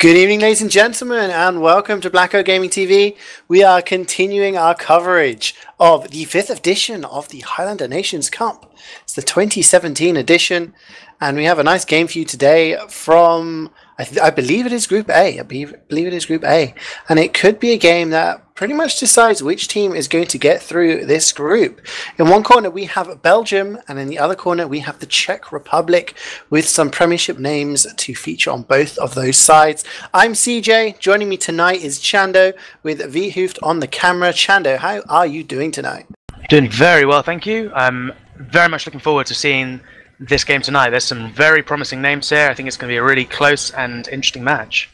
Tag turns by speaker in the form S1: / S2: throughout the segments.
S1: Good evening, ladies and gentlemen, and welcome to BlackOut Gaming TV. We are continuing our coverage of the 5th edition of the Highlander Nations Cup. It's the 2017 edition, and we have a nice game for you today from, I believe it is Group A. I believe it is Group A. And it could be a game that pretty much decides which team is going to get through this group. In one corner we have Belgium, and in the other corner we have the Czech Republic, with some Premiership names to feature on both of those sides. I'm CeeJaey. Joining me tonight is Chando, with Wiethoofd on the camera. Chando, how are you doing tonight?
S2: Doing very well, thank you. I'm very much looking forward to seeing this game tonight. There's some very promising names here. I think it's going to be a really close and interesting match.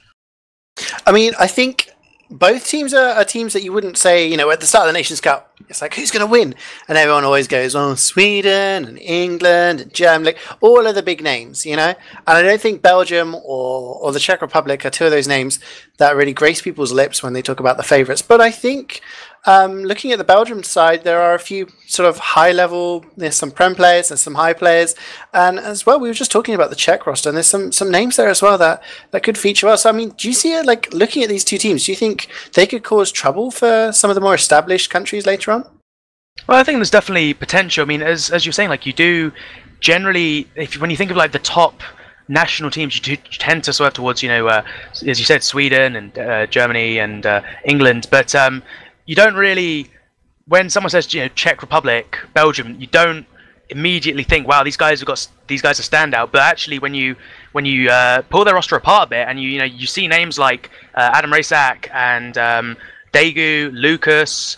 S1: I mean, I think both teams are teams that you wouldn't say, you know, at the start of the Nations Cup, it's like, who's going to win? And everyone always goes, oh, Sweden and England and Germany, like all of the big names, you know? And I don't think Belgium or the Czech Republic are two of those names that really grace people's lips when they talk about the favourites. But I think looking at the Belgium side, there are a few sort of high level, there's some Prem players and some high players. And as well, we were just talking about the Czech roster, and there's some names there as well that could feature well. So, I mean, do you see it, like, looking at these two teams, do you think they could cause trouble for some of the more established countries later on?
S2: Well, I think there's definitely potential. I mean, as you're saying, like, you do generally, when you think of like the top national teams, you do tend to swerve towards, you know, as you said, Sweden and Germany and England, but you don't really, when someone says, you know, Czech Republic, Belgium, you don't immediately think, wow, these guys are standout. But actually, when you pull their roster apart a bit, and you see names like Adam Raisak and Daegu, Lucas,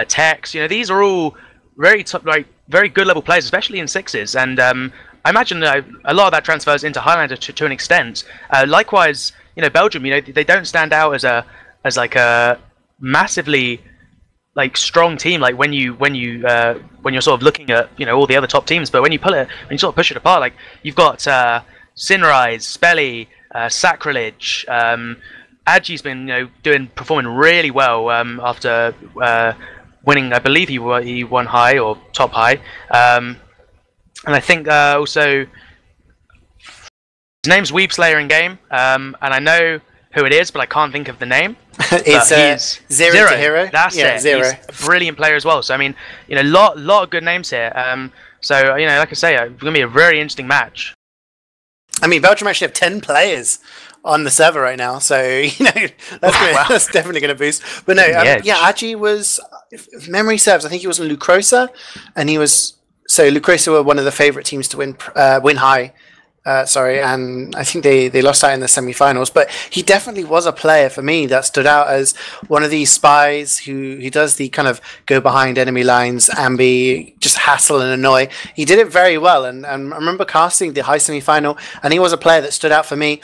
S2: Tex, you know, these are all very good level players, especially in sixes. And I imagine a lot of that transfers into Highlander to an extent. Likewise, you know, Belgium, you know, they don't stand out as like a massively like strong team, like when you're sort of looking at, you know, all the other top teams. But when you sort of push it apart, like you've got Sinrise, Spelly, Sacrilege, Adji's been, you know, performing really well after winning. I believe he won high or top high, and I think also his name's Weebslayer in game, and I know who it is, but I can't think of the name.
S1: It's Zero to Hero.
S2: That's it.
S1: Zero.
S2: He's a brilliant player as well. So I mean, you know, lot of good names here. So you know, like I say, it's gonna be a very interesting match.
S1: I mean, Belgium actually have 10 players on the server right now, so you know that's definitely going to boost. But no, yeah, Adji was, if memory serves, I think he was in Lucrosa, and Lucrosa were one of the favourite teams to win high. And I think they lost out in the semi-finals, but he definitely was a player for me that stood out as one of these spies who does the kind of go behind enemy lines, ambi, just hassle and annoy. He did it very well, and I remember casting the high semi-final, and he was a player that stood out for me.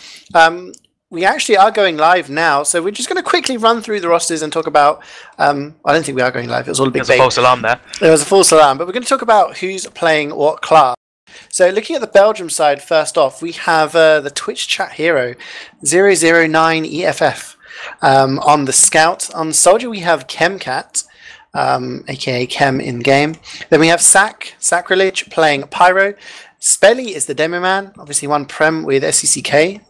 S1: We actually are going live now, so we're just going to quickly run through the rosters and talk about... I don't think we are going live, it was all a big bait.
S2: There's a false alarm there.
S1: There was a false alarm, but we're going to talk about who's playing what class. So looking at the Belgium side, first off, we have the Twitch chat hero, 009EFF, on the Scout. On Soldier, we have Chemcat, aka Chem in game. Then we have Sacrilege playing Pyro. Spelly is the Demo Man, obviously one Prem with SCCK.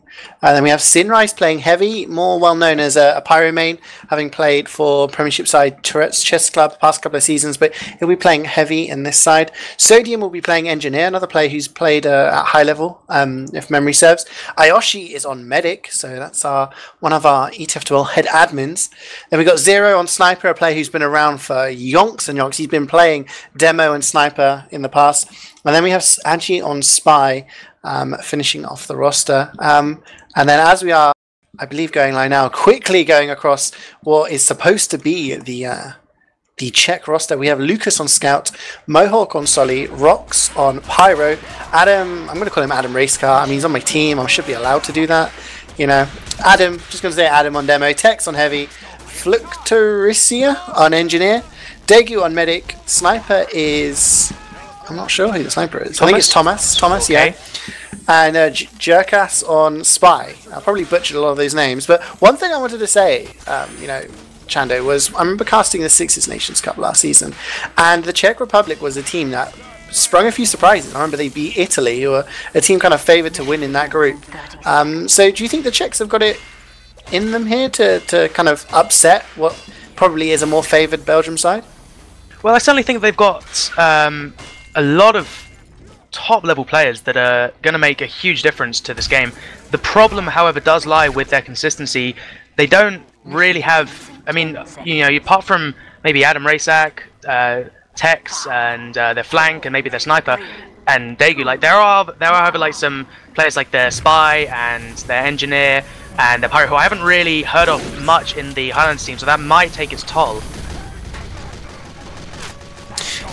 S1: And then we have Sinrise playing Heavy, more well known as a Pyro main, having played for Premiership side Tourette's Chess Club the past couple of seasons, but he'll be playing Heavy in this side. Sodium will be playing Engineer, another player who's played at high level, if memory serves. Ayoshi is on Medic, so that's one of our ETF2L head admins. Then we've got Zero on Sniper, a player who's been around for yonks and yonks. He's been playing Demo and Sniper in the past. And then we have Adji on Spy, finishing off the roster. And then as we are, I believe, going live now, quickly going across what is supposed to be the Czech roster, we have Lucas on Scout, Mohawk on Solly, Rox on Pyro, Adam, I'm going to call him Adam Racecar. I mean, he's on my team, I should be allowed to do that, you know. Adam, just going to say Adam on Demo, Tex on Heavy, Fluctoricia on Engineer, Daegu on Medic, Sniper is... I'm not sure who the sniper is. I think it's Thomas. Thomas, okay. Yeah. And Jerkas on Spy. I probably butchered a lot of those names, but one thing I wanted to say, you know, Chando, was I remember casting the Sixes Nations Cup last season, and the Czech Republic was a team that sprung a few surprises. I remember they beat Italy, who were a team kind of favoured to win in that group. So do you think the Czechs have got it in them here to kind of upset what probably is a more favoured Belgium side?
S2: Well, I certainly think they've got a lot of top-level players that are going to make a huge difference to this game. The problem, however, does lie with their consistency. They don't really have... I mean, you know, apart from maybe Adam Raisak, Tex, and their flank, and maybe their sniper, and Daegu, like there are like some players like their spy and their engineer and their pyro who I haven't really heard of much in the Highlands team, so that might take its toll.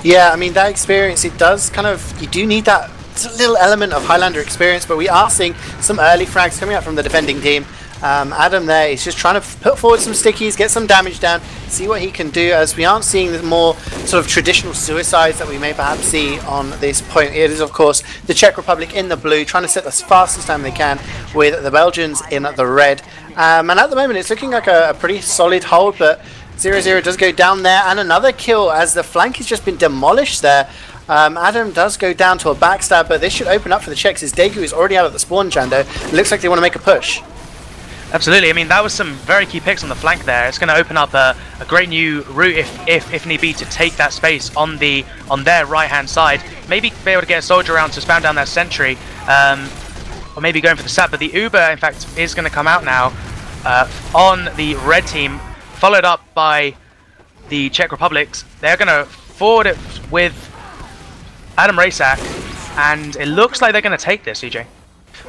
S1: Yeah, I mean, that experience, it does kind of, you do need that little element of Highlander experience, but we are seeing some early frags coming out from the defending team. Adam there is just trying to put forward some stickies, get some damage down, see what he can do, as we aren't seeing the more sort of traditional suicides that we may perhaps see on this point. It is, of course, the Czech Republic in the blue, trying to set as fast as time they can, with the Belgians in the red. And at the moment, it's looking like a pretty solid hold, but 0-0 does go down there, and another kill as the flank has just been demolished there. Adam does go down to a backstab, but this should open up for the Czechs as Daegu is already out of the spawn, Chando. It looks like they want to make a push.
S2: Absolutely. I mean, that was some very key picks on the flank there. It's going to open up a great new route, if need be, to take that space on their right-hand side. Maybe be able to get a soldier around to spam down their sentry, or maybe going for the sap. But the Uber, in fact, is going to come out now on the red team, followed up by the Czech Republics. They're going to forward it with Adam Raisak, and it looks like they're going to take this, CeeJaey.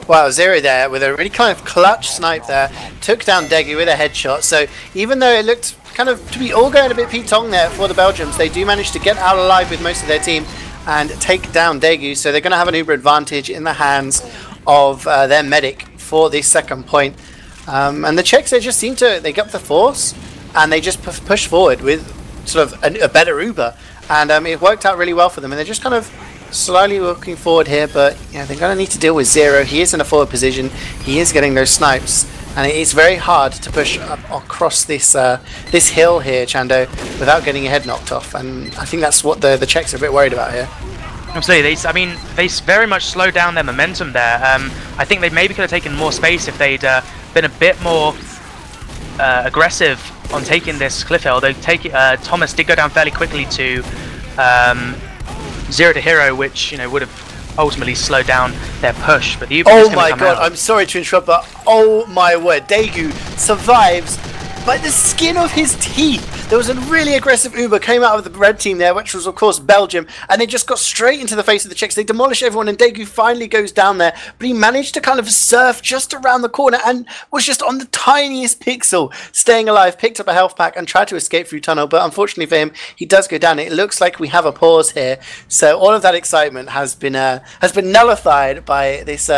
S1: Wow, Zero there with a really kind of clutch snipe there, took down Daegu with a headshot. So even though it looked kind of to be all going a bit Pete-Tong there for the Belgians, they do manage to get out alive with most of their team and take down Daegu. So they're going to have an Uber advantage in the hands of their medic for this second point. And the Czechs, they just seem to, they get up the force and they just push forward with sort of a better Uber. And it worked out really well for them, and they're just kind of slowly walking forward here, but you know, they're going to need to deal with Zero. He is in a forward position, he is getting those snipes, and it is very hard to push up across this this hill here, Chando, without getting your head knocked off, and I think that's what the Czechs are a bit worried about here.
S2: Absolutely. They very much slowed down their momentum there. I think they maybe could have taken more space if they'd been a bit more aggressive on taking this cliff hill. Thomas did go down fairly quickly to 0 to hero, which, you know, would have ultimately slowed down their push. But the Uber is
S1: my god, I'm sorry to interrupt, but oh my word, Daegu survives by the skin of his teeth. There was a really aggressive Uber came out of the red team there, which was of course Belgium, and they just got straight into the face of the Czechs. They demolish everyone, and Daegu finally goes down there, but he managed to kind of surf just around the corner and was just on the tiniest pixel, staying alive, picked up a health pack and tried to escape through tunnel, but unfortunately for him, he does go down. It looks like we have a pause here, so all of that excitement has been nullified by this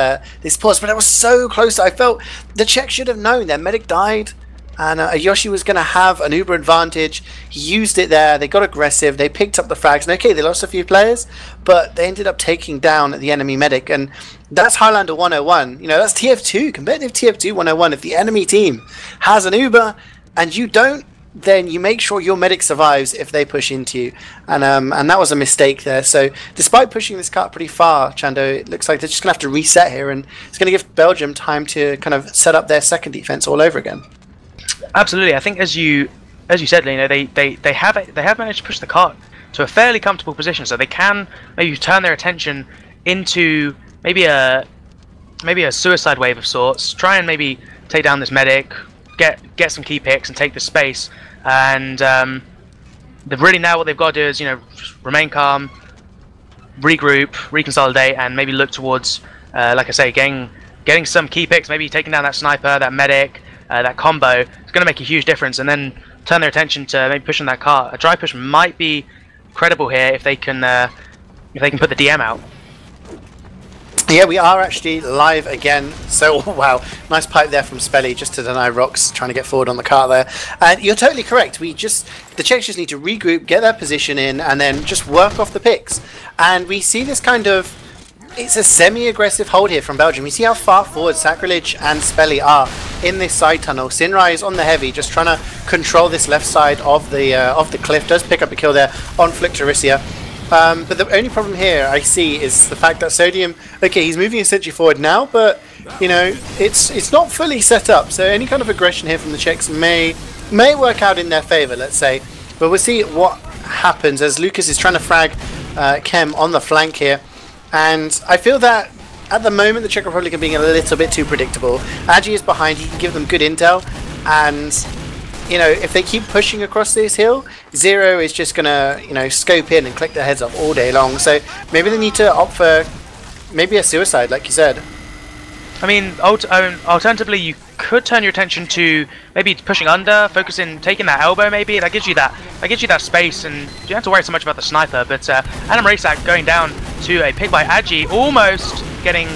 S1: pause, but it was so close. I felt the Czechs should have known their medic died, and Yoshi was going to have an Uber advantage. He used it there. They got aggressive. They picked up the frags. And okay, they lost a few players, but they ended up taking down the enemy medic. And that's Highlander 101. You know, that's TF2, competitive TF2 101. If the enemy team has an Uber and you don't, then you make sure your medic survives if they push into you. And that was a mistake there. So despite pushing this cart pretty far, Chando, it looks like they're just going to have to reset here. And it's going to give Belgium time to kind of set up their second defense all over again.
S2: Absolutely. I think as you said, you know, they have managed to push the cart to a fairly comfortable position, so they can maybe turn their attention into maybe a suicide wave of sorts, try and maybe take down this medic, get some key picks and take the space. And they've really now what they've got to do is, you know, just remain calm, regroup, reconsolidate, and maybe look towards like I say, getting some key picks, maybe taking down that sniper, that medic. That combo is going to make a huge difference, and then turn their attention to maybe pushing that cart. A dry push might be credible here if they can put the DM out.
S1: Yeah, we are actually live again. So wow, nice pipe there from Spelly just to deny Rocks trying to get forward on the cart there. And you're totally correct. The Czechs just need to regroup, get their position in, and then just work off the picks. And we see this kind of. It's a semi-aggressive hold here from Belgium. You see how far forward Sacrilege and Spelly are in this side tunnel. Sinrai is on the heavy, just trying to control this left side of the cliff. Does pick up a kill there on Flictorisia. But the only problem here I see is the fact that Sodium, okay, he's moving his sentry forward now, but you know, it's not fully set up. So any kind of aggression here from the Czechs may work out in their favour, let's say. But we'll see what happens as Lucas is trying to frag Chem on the flank here. And I feel that at the moment the Czech Republic are being a little bit too predictable. Agi is behind, he can give them good intel, and you know, if they keep pushing across this hill, Zero is just gonna, you know, scope in and click their heads off all day long. So maybe they need to opt for maybe a suicide, like you said.
S2: I mean, alternatively, you could turn your attention to maybe pushing under, focusing, taking that elbow. Maybe that gives you that space, and you don't have to worry so much about the sniper. But Adam Raisak going down to a pick by Agi, almost getting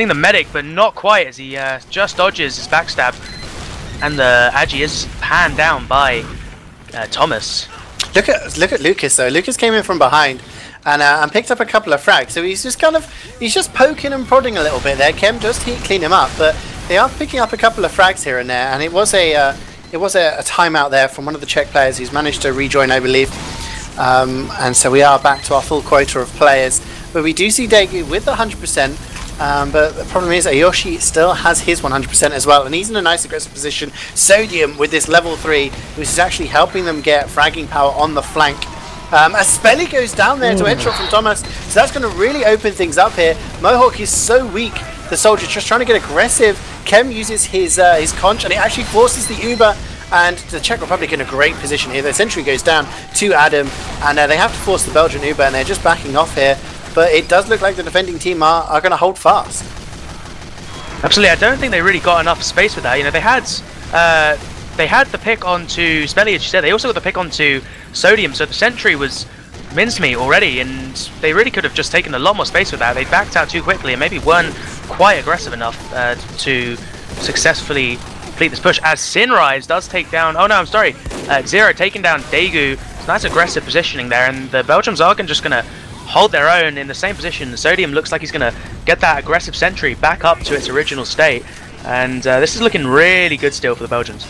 S2: the medic, but not quite, as he just dodges his backstab, and the Agi is panned down by Thomas. Look
S1: at Lucas though. Lucas came in from behind and picked up a couple of frags. So he's just poking and prodding a little bit there. Chem does clean him up, but they are picking up a couple of frags here and there. And it was a timeout there from one of the Czech players who's managed to rejoin, I believe. And so we are back to our full quota of players. But we do see Daegu with the 100%. But the problem is Ayoshi still has his 100% as well, and he's in a nice aggressive position. Sodium with this level 3, which is actually helping them get fragging power on the flank. As Spelly goes down there to headshot from Thomas, so that's going to really open things up here. Mohawk is so weak, the soldier just trying to get aggressive. Kem uses his conch, and it actually forces the Uber, and the Czech Republic in a great position here. The sentry goes down to Adam, and they have to force the Belgian Uber, and they're just backing off here. But it does look like the defending team are going to hold fast.
S2: Absolutely, I don't think they really got enough space with that. You know, they had the pick onto Spelly, as you said. They also got the pick onto Sodium, so the sentry was mincemeat already, and they really could have just taken a lot more space with that. They backed out too quickly and maybe weren't quite aggressive enough to successfully complete this push. As Sinrise does take down, Zero taking down Daegu. It's nice aggressive positioning there, and the Belgians are just going to hold their own in the same position. Sodium looks like he's going to get that aggressive sentry back up to its original state, and this is looking really good still for the Belgians.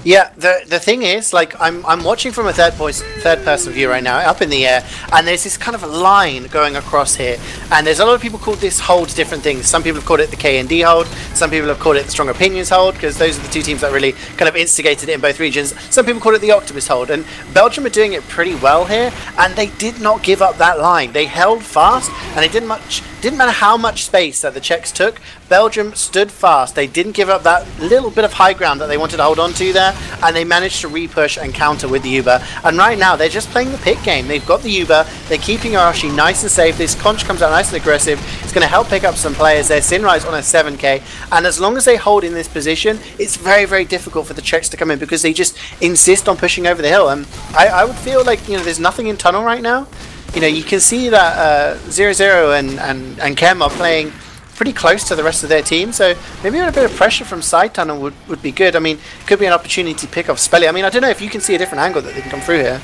S1: Yeah, the thing is, like, I'm watching from a third person view right now, up in the air, and there's this kind of a line going across here, and there's a lot of people call this hold different things. Some people have called it the KND hold, some people have called it the Strong Opinions hold, because those are the two teams that really kind of instigated it in both regions. Some people call it the Octopus hold, and Belgium are doing it pretty well here, and they did not give up that line. They held fast, and it didn't matter how much space that the Czechs took. Belgium stood fast. They didn't give up that little bit of high ground that they wanted to hold on to there, and they managed to re-push and counter with the Uber. And right now, they're just playing the pick game. They've got the Uber, they're keeping Arashi nice and safe. This conch comes out nice and aggressive. It's going to help pick up some players there. Sinrise on a 7k, and as long as they hold in this position, it's very, very difficult for the Czechs to come in because they just insist on pushing over the hill. And I would feel like, you know, there's nothing in tunnel right now. You know, you can see that 0-0 and Chem are playing pretty close to the rest of their team, so maybe a bit of pressure from side tunnel would be good. I mean, could be an opportunity to pick off Spelly. I mean, I don't know if you can see a different angle that they can come through here.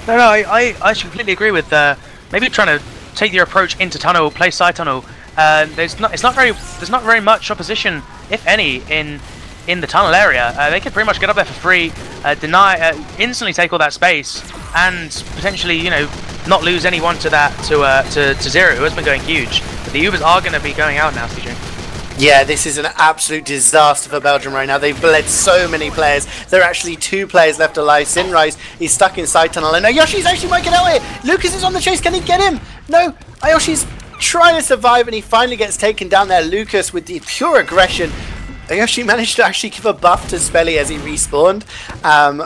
S2: No, I actually completely agree with maybe trying to take your approach into tunnel, play side tunnel. There's not very much opposition, if any, in the tunnel area. They could pretty much get up there for free, instantly take all that space, and potentially, you know, not lose anyone to Zero, who has been going huge. But the Ubers are going to be going out now, CeeJaey.
S1: Yeah, this is an absolute disaster for Belgium right now. They've bled so many players. There are actually 2 players left alive. Sinrise is stuck inside tunnel, and Ayoshi's actually might get out here. Lucas is on the chase. Can he get him? No, Ayoshi's trying to survive, and he finally gets taken down there. Lucas with the pure aggression. Ayoshi managed to actually give a buff to Spelly as he respawned,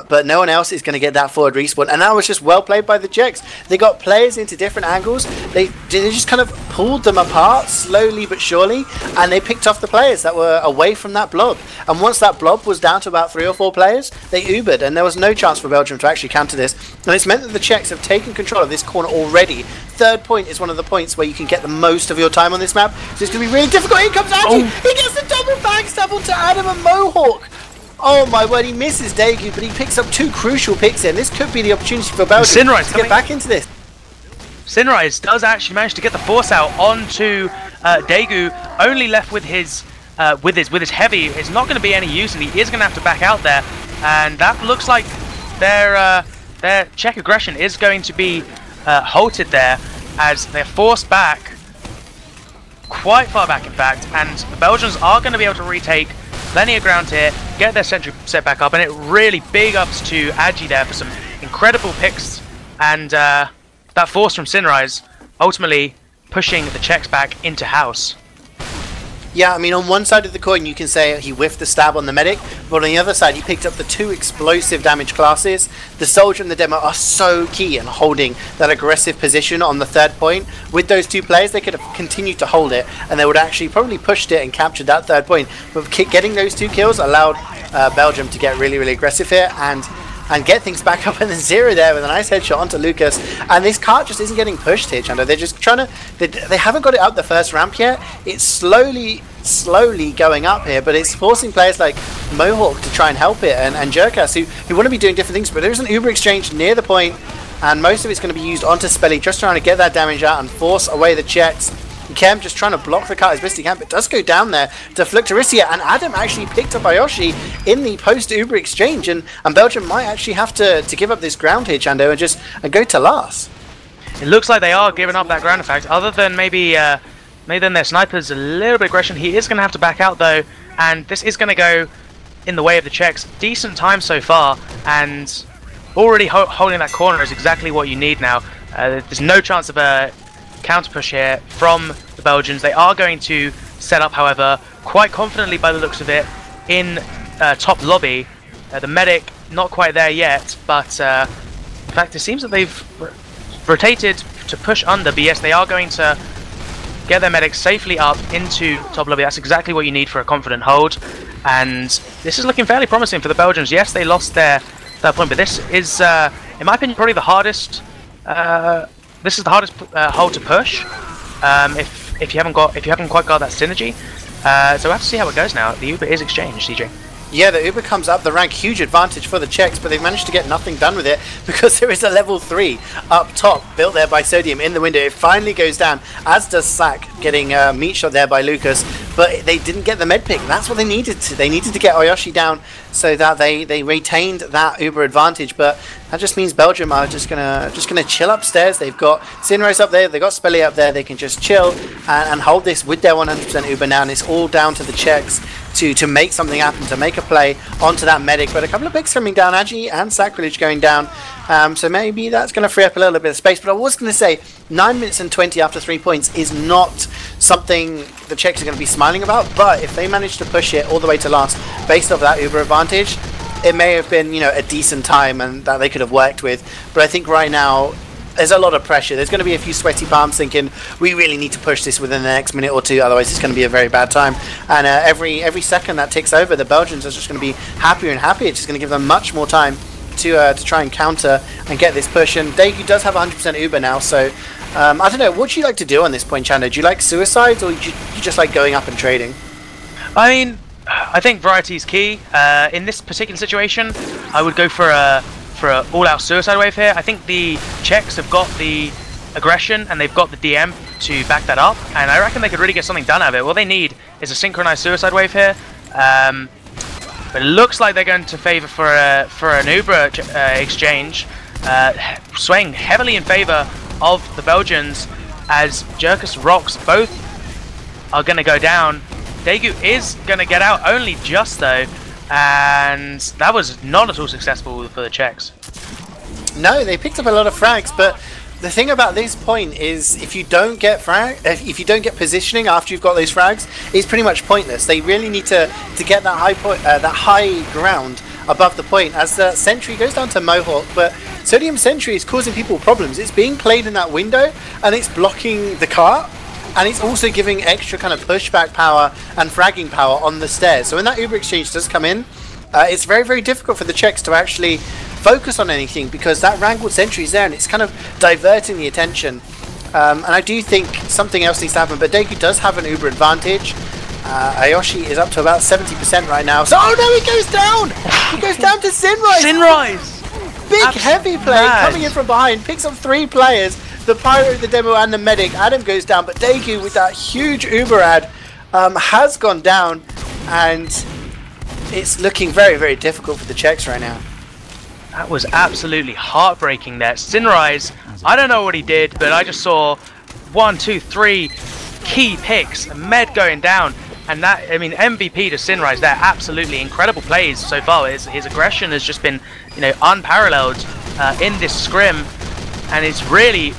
S1: but no one else is going to get that forward respawn, and that was just well played by the Czechs. They got players into different angles, they just kind of pulled them apart slowly but surely, and they picked off the players that were away from that blob. And once that blob was down to about 3 or 4 players, they Ubered, and there was no chance for Belgium to actually counter this. And it's meant that the Czechs have taken control of this corner already. Third point is one of the points where you can get the most of your time on this map, so it's going to be really difficult. Here comes Agi! He gets the double backstab to Adam and Mohawk. Oh my word, he misses Daegu, but he picks up 2 crucial picks here, and this could be the opportunity for Belgium to get back into this.
S2: Sinrise does actually manage to get the force out onto Daegu, only left with his heavy. It's not going to be any use, and he is going to have to back out there, and that looks like their Czech aggression is going to be halted there as they're forced back. quite far back in fact, and the Belgians are going to be able to retake plenty of ground here, get their sentry set back up, and it really big ups to Agi there for some incredible picks, and that force from CeeJaey ultimately pushing the Czechs back into house.
S1: Yeah, I mean, on one side of the coin, you can say he whiffed the stab on the medic, but on the other side, he picked up the 2 explosive damage classes. The soldier and the demo are so key in holding that aggressive position on the 3rd point. With those 2 players, they could have continued to hold it, and they would actually probably pushed it and captured that 3rd point. But getting those 2 kills allowed Belgium to get really, really aggressive here, and get things back up in the 0 there with a nice headshot onto Lucas. And this cart just isn't getting pushed here, Chando. They're just trying to... They haven't got it up the first ramp yet. It's slowly going up here, but it's forcing players like Mohawk to try and help it, and Jerkas, who want to be doing different things. But there's an Uber exchange near the point, and most of it's going to be used onto Spelly, just trying to get that damage out and force away the Czechs. Kem just trying to block the cart as best he can, but does go down there to Fluctorisia, and Adam actually picked up Ayoshi in the post-Uber exchange, and Belgium might actually have to give up this ground here, Chando, and go to last.
S2: It looks like they are giving up that ground effect, other than maybe their sniper's a little bit aggression. He is going to have to back out though, and this is going to go in the way of the Czechs. Decent time so far, and already holding that corner is exactly what you need now. There's no chance of a counter push here from the Belgians. They are going to set up, however, quite confidently by the looks of it, in top lobby. The medic not quite there yet, but in fact it seems that they've rotated to push under, but yes, they are going to get their medics safely up into top lobby. That's exactly what you need for a confident hold, and this is looking fairly promising for the Belgians. Yes, they lost their third point, but this is, in my opinion, probably the hardest. This is the hardest hold to push if you haven't quite got that synergy. So we'll have to see how it goes now. The Uber is exchanged, CeeJaey.
S1: Yeah, the Uber comes up the rank, huge advantage for the Czechs, but they've managed to get nothing done with it because there is a level 3 up top built there by Sodium in the window. It finally goes down, as does Sack, getting a meat shot there by Lucas, but they didn't get the med pick. That's what they needed to. They needed to get Ayoshi down so that they retained that Uber advantage, but that just means Belgium are just gonna chill upstairs. They've got CeeJaey up there, they've got Spelly up there. They can just chill and hold this with their 100% Uber now, and it's all down to the Czechs to make something happen, to make a play onto that medic. But a couple of picks coming down, Agi and Sacrilege going down, so maybe that's going to free up a little bit of space. But I was going to say 9 minutes and 20 after 3 points is not something the Czechs are going to be smiling about, but if they manage to push it all the way to last based off that Uber advantage, it may have been, you know, a decent time and that they could have worked with. But I think right now there's a lot of pressure. There's going to be a few sweaty palms thinking we really need to push this within the next minute or two, otherwise it's going to be a very bad time. And every second that ticks over, the Belgians are just going to be happier and happier. It's just going to give them much more time to try and counter and get this push. And Daegu does have 100% Uber now, so I don't know. What do you like to do on this point, Chando? Do you like suicides, or you just like going up and trading?
S2: I mean, I think variety is key. In this particular situation, I would go for a all-out suicide wave here. I think the Czechs have got the aggression and they've got the DM to back that up, and I reckon they could really get something done out of it. What they need is a synchronized suicide wave here. But it looks like they're going to favour for an Uber exchange, swaying heavily in favour of the Belgians as Jerkus Rocks both are going to go down. Daegu is going to get out only just though, and that was not at all successful for the Czechs.
S1: No, they picked up a lot of frags, but the thing about this point is if you don't get positioning after you've got those frags, it's pretty much pointless. They really need to get that high ground above the point, as the sentry goes down to Mohawk, but Sodium Sentry is causing people problems. It's being played in that window and it's blocking the cart, and it's also giving extra kind of pushback power and fragging power on the stairs. So when that Uber exchange does come in, it's very, very difficult for the Czechs to actually focus on anything because that wrangled sentry is there and it's kind of diverting the attention. And I do think something else needs to happen, but Daegu does have an Uber advantage. Ayoshi is up to about 70% right now. So, oh no, he goes down! He goes down to CeeJaey! Big heavy play coming in from behind, picks up 3 players. The Pyro, the Demo and the Medic. Adam goes down, but Daegu with that huge Uber ad has gone down, and it's looking very, very difficult for the Czechs right now.
S2: That was absolutely heartbreaking there. CeeJaey, I don't know what he did, but I just saw 1, 2, 3 key picks. Med going down. And that, I mean, MVP to CeeJaey there. Absolutely incredible plays so far. His aggression has just been, you know, unparalleled in this scrim. And it's really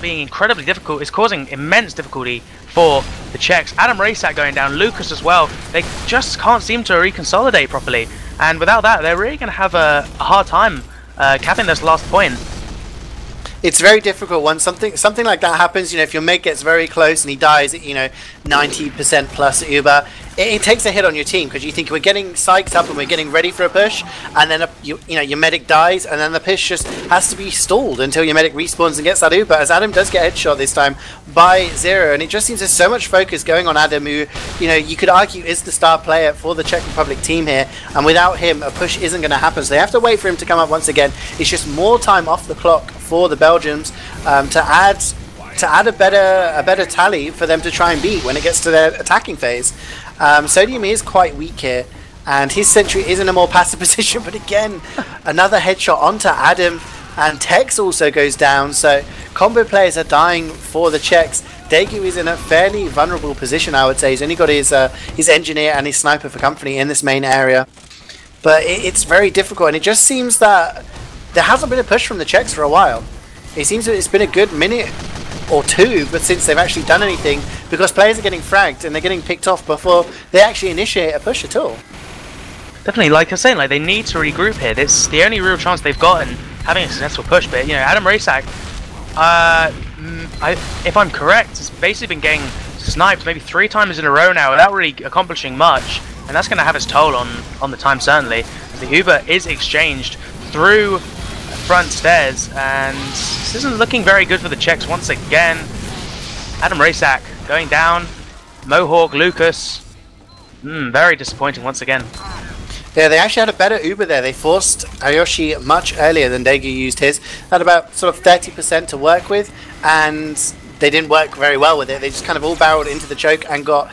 S2: being incredibly difficult. It's causing immense difficulty for the Czechs. Adam Raysack going down. Lucas as well. They just can't seem to reconsolidate properly. And without that, they're really going to have a hard time capping this last point.
S1: It's very difficult when something like that happens. You know, if your mate gets very close and he dies at, you know, 90% plus Uber, it takes a hit on your team, because you think we're getting psyched up and we're getting ready for a push, and then you know, your medic dies, and then the push just has to be stalled until your medic respawns and gets that Uber. As Adam does get headshot this time by Zero, and it just seems there's so much focus going on Adam, who, you know, you could argue is the star player for the Czech Republic team here, and without him a push isn't going to happen. So they have to wait for him to come up once again. It's just more time off the clock for the Belgians to add a better tally for them to try and beat when it gets to their attacking phase. Sodium is quite weak here, and his sentry is in a more passive position, but again, another headshot onto Adam, and Tex also goes down, so combo players are dying for the Czechs. Daegu is in a fairly vulnerable position, I would say. He's only got his engineer and his sniper for company in this main area, but it's very difficult, and it just seems that there hasn't been a push from the Czechs for a while. It seems that it's been a good minute or two, but since they've actually done anything, because players are getting fragged and they're getting picked off before they actually initiate a push at all.
S2: Definitely, like I was saying, like, they need to regroup here. It's the only real chance they've got in having a successful push. But, you know, Adam Raysack, if I'm correct, has basically been getting sniped maybe 3 times in a row now without really accomplishing much, and that's going to have its toll on the time, certainly. The Uber is exchanged through front stairs, and this isn't looking very good for the Czechs once again. Adam Raysack going down. Mohawk, Lucas. Very disappointing once again.
S1: Yeah, they actually had a better Uber there. They forced Ayoshi much earlier than Daegu used his. Had about sort of 30% to work with, and they didn't work very well with it. They just kind of all barreled into the choke and got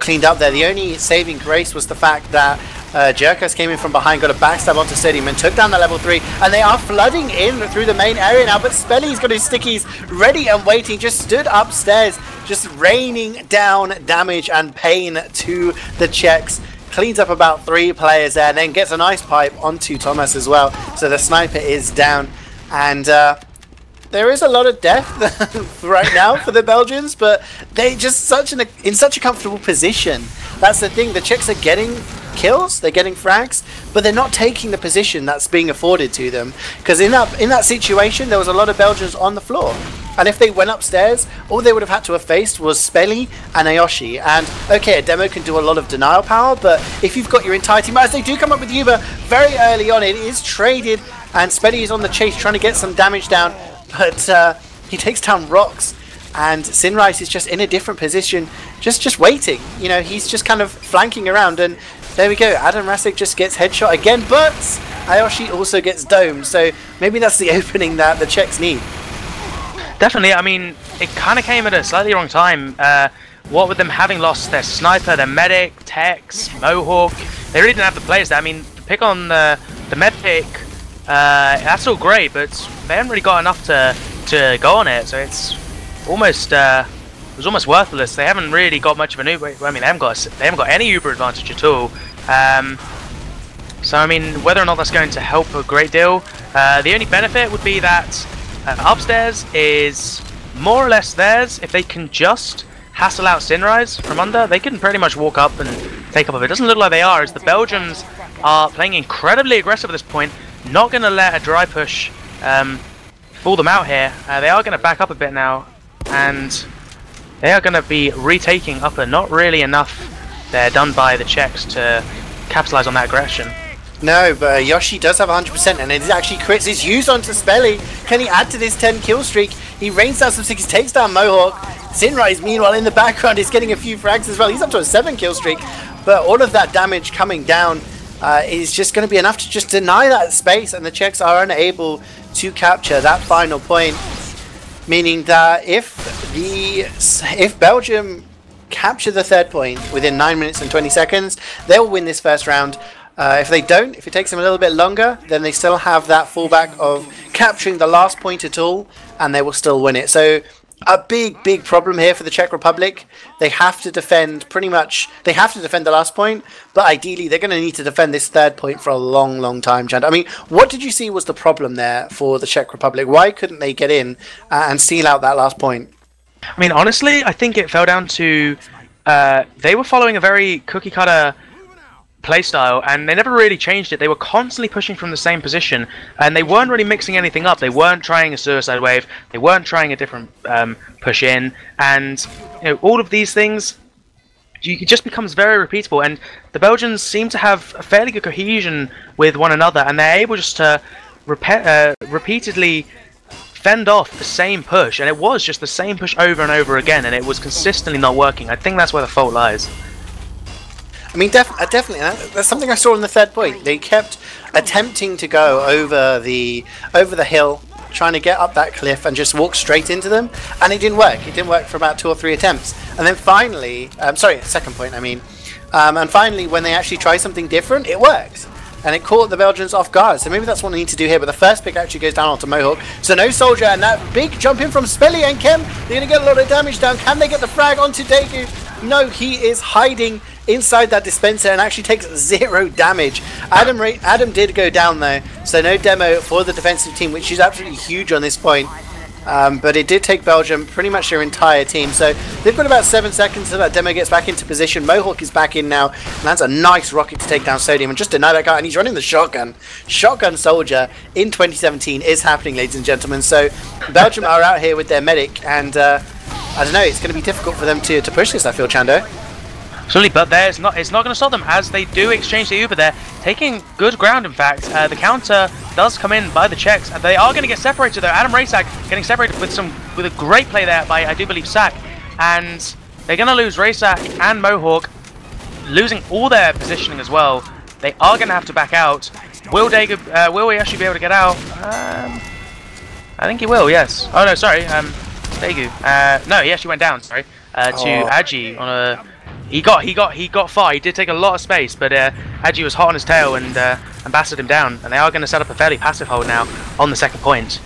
S1: cleaned up there. The only saving grace was the fact that Jerkas came in from behind, got a backstab onto Stadium and took down the level 3, and they are flooding in through the main area now, but Spelly's got his stickies ready and waiting, just stood upstairs, just raining down damage and pain to the Czechs. Cleans up about 3 players there, and then gets a nice pipe onto Thomas as well, so the sniper is down, and there is a lot of death right now for the Belgians, but they just in such a comfortable position. That's the thing. The Czechs are getting kills, they're getting frags, but they're not taking the position that's being afforded to them. Because in that situation, there was a lot of Belgians on the floor, and if they went upstairs, all they would have had to have faced was Spelly and Ayoshi. And okay, a demo can do a lot of denial power, but if you've got your entire team, as they do come up with Uber very early on, it is traded, and Spelly is on the chase trying to get some damage down. But he takes down Rocks, and CeeJaey is just in a different position, just waiting. You know, he's just kind of flanking around, and there we go. Adam Rasic just gets headshot again, but Ayoshi also gets domed. So maybe that's the opening that the Czechs need.
S2: Definitely. I mean, it kind of came at a slightly wrong time. What with them having lost their sniper, their medic, Tex, Mohawk, they really didn't have the players there. I mean, the pick on the med pick, that's all great, but they haven't really got enough to go on it, so it's almost it was almost worthless. They haven't really got much of an Uber. I mean, they haven't got any Uber advantage at all. So I mean, whether or not that's going to help a great deal, the only benefit would be that upstairs is more or less theirs. If they can just hassle out CeeJaey from under, they can pretty much walk up and take up of it. It doesn't look like they are, as the Belgians are playing incredibly aggressive at this point. Not going to let a dry push fool them out here. They are going to back up a bit now, and they are going to be retaking upper. Not really enough there done by the Czechs to capitalize on that aggression.
S1: No, but Yoshi does have 100%, and it actually crits. It's used onto Spelly. Can he add to this 10 kill streak? He rains down some 6, takes down Mohawk. CeeJaey, meanwhile, in the background is getting a few frags as well. He's up to a 7 kill streak, but all of that damage coming down is just going to be enough to just deny that space, and the Czechs are unable to capture that final point, meaning that if Belgium capture the 3rd point within 9 minutes and 20 seconds, they'll win this first round. If they don't, if it takes them a little bit longer, then they still have that fallback of capturing the last point at all, and they will still win it. So A big problem here for the Czech Republic. They have to defend pretty much. They have to defend the last point, but ideally they're going to need to defend this third point for a long time, Chando. I mean, what did you see was the problem there for the Czech Republic? Why couldn't they get in and steal out that last point?
S2: I mean, honestly, I think it fell down to they were following a very cookie-cutter playstyle, and they never really changed it. They were constantly pushing from the same position, and they weren't really mixing anything up. They weren't trying a suicide wave. They weren't trying a different push in, and all of these things, it just becomes very repeatable. And the Belgians seem to have a fairly good cohesion with one another, and they're able just to repeatedly fend off the same push, and it was just the same push over and over again, and it was consistently not working. I think that's where the fault lies.
S1: I mean, definitely. That's something I saw in the third point. They kept attempting to go over the hill, trying to get up that cliff and just walk straight into them, and it didn't work. It didn't work for about 2 or 3 attempts, and then finally, second point. I mean, and finally, when they actually try something different, it works. And it caught the Belgians off guard, so maybe that's what they need to do here. But the first pick actually goes down onto Mohawk, so no soldier, and that big jump in from Spelly and Kem. They're going to get a lot of damage down. Can they get the frag onto Daegu? No, he is hiding inside that dispenser and actually takes 0 damage. Adam did go down though, so no demo for the defensive team, which is absolutely huge on this point. But it did take Belgium pretty much their entire team, so they've got about 7 seconds until that demo gets back into position. Mohawk is back in now, and that's a nice rocket to take down Sodium and just deny that guy, and he's running the shotgun. Shotgun soldier in 2017 is happening, ladies and gentlemen. So Belgium are out here with their medic, and I don't know, it's going to be difficult for them to push this, I feel, Chando.
S2: Absolutely, but it's not going to stop them as they do exchange the Uber there, taking good ground. In fact, the counter does come in by the Czechs, and they are going to get separated though. Adam Raysack getting separated with a great play there by, I do believe, Sack, and they're going to lose Raysack and Mohawk, losing all their positioning as well. They are going to have to back out. Will we actually be able to get out? I think he will. Yes. Oh no, sorry. Daegu. No, he actually went down. Sorry. To Agi on a. He got far. He did take a lot of space, but Agi was hot on his tail and basted him down. And they are going to set up a fairly passive hold now on the second point.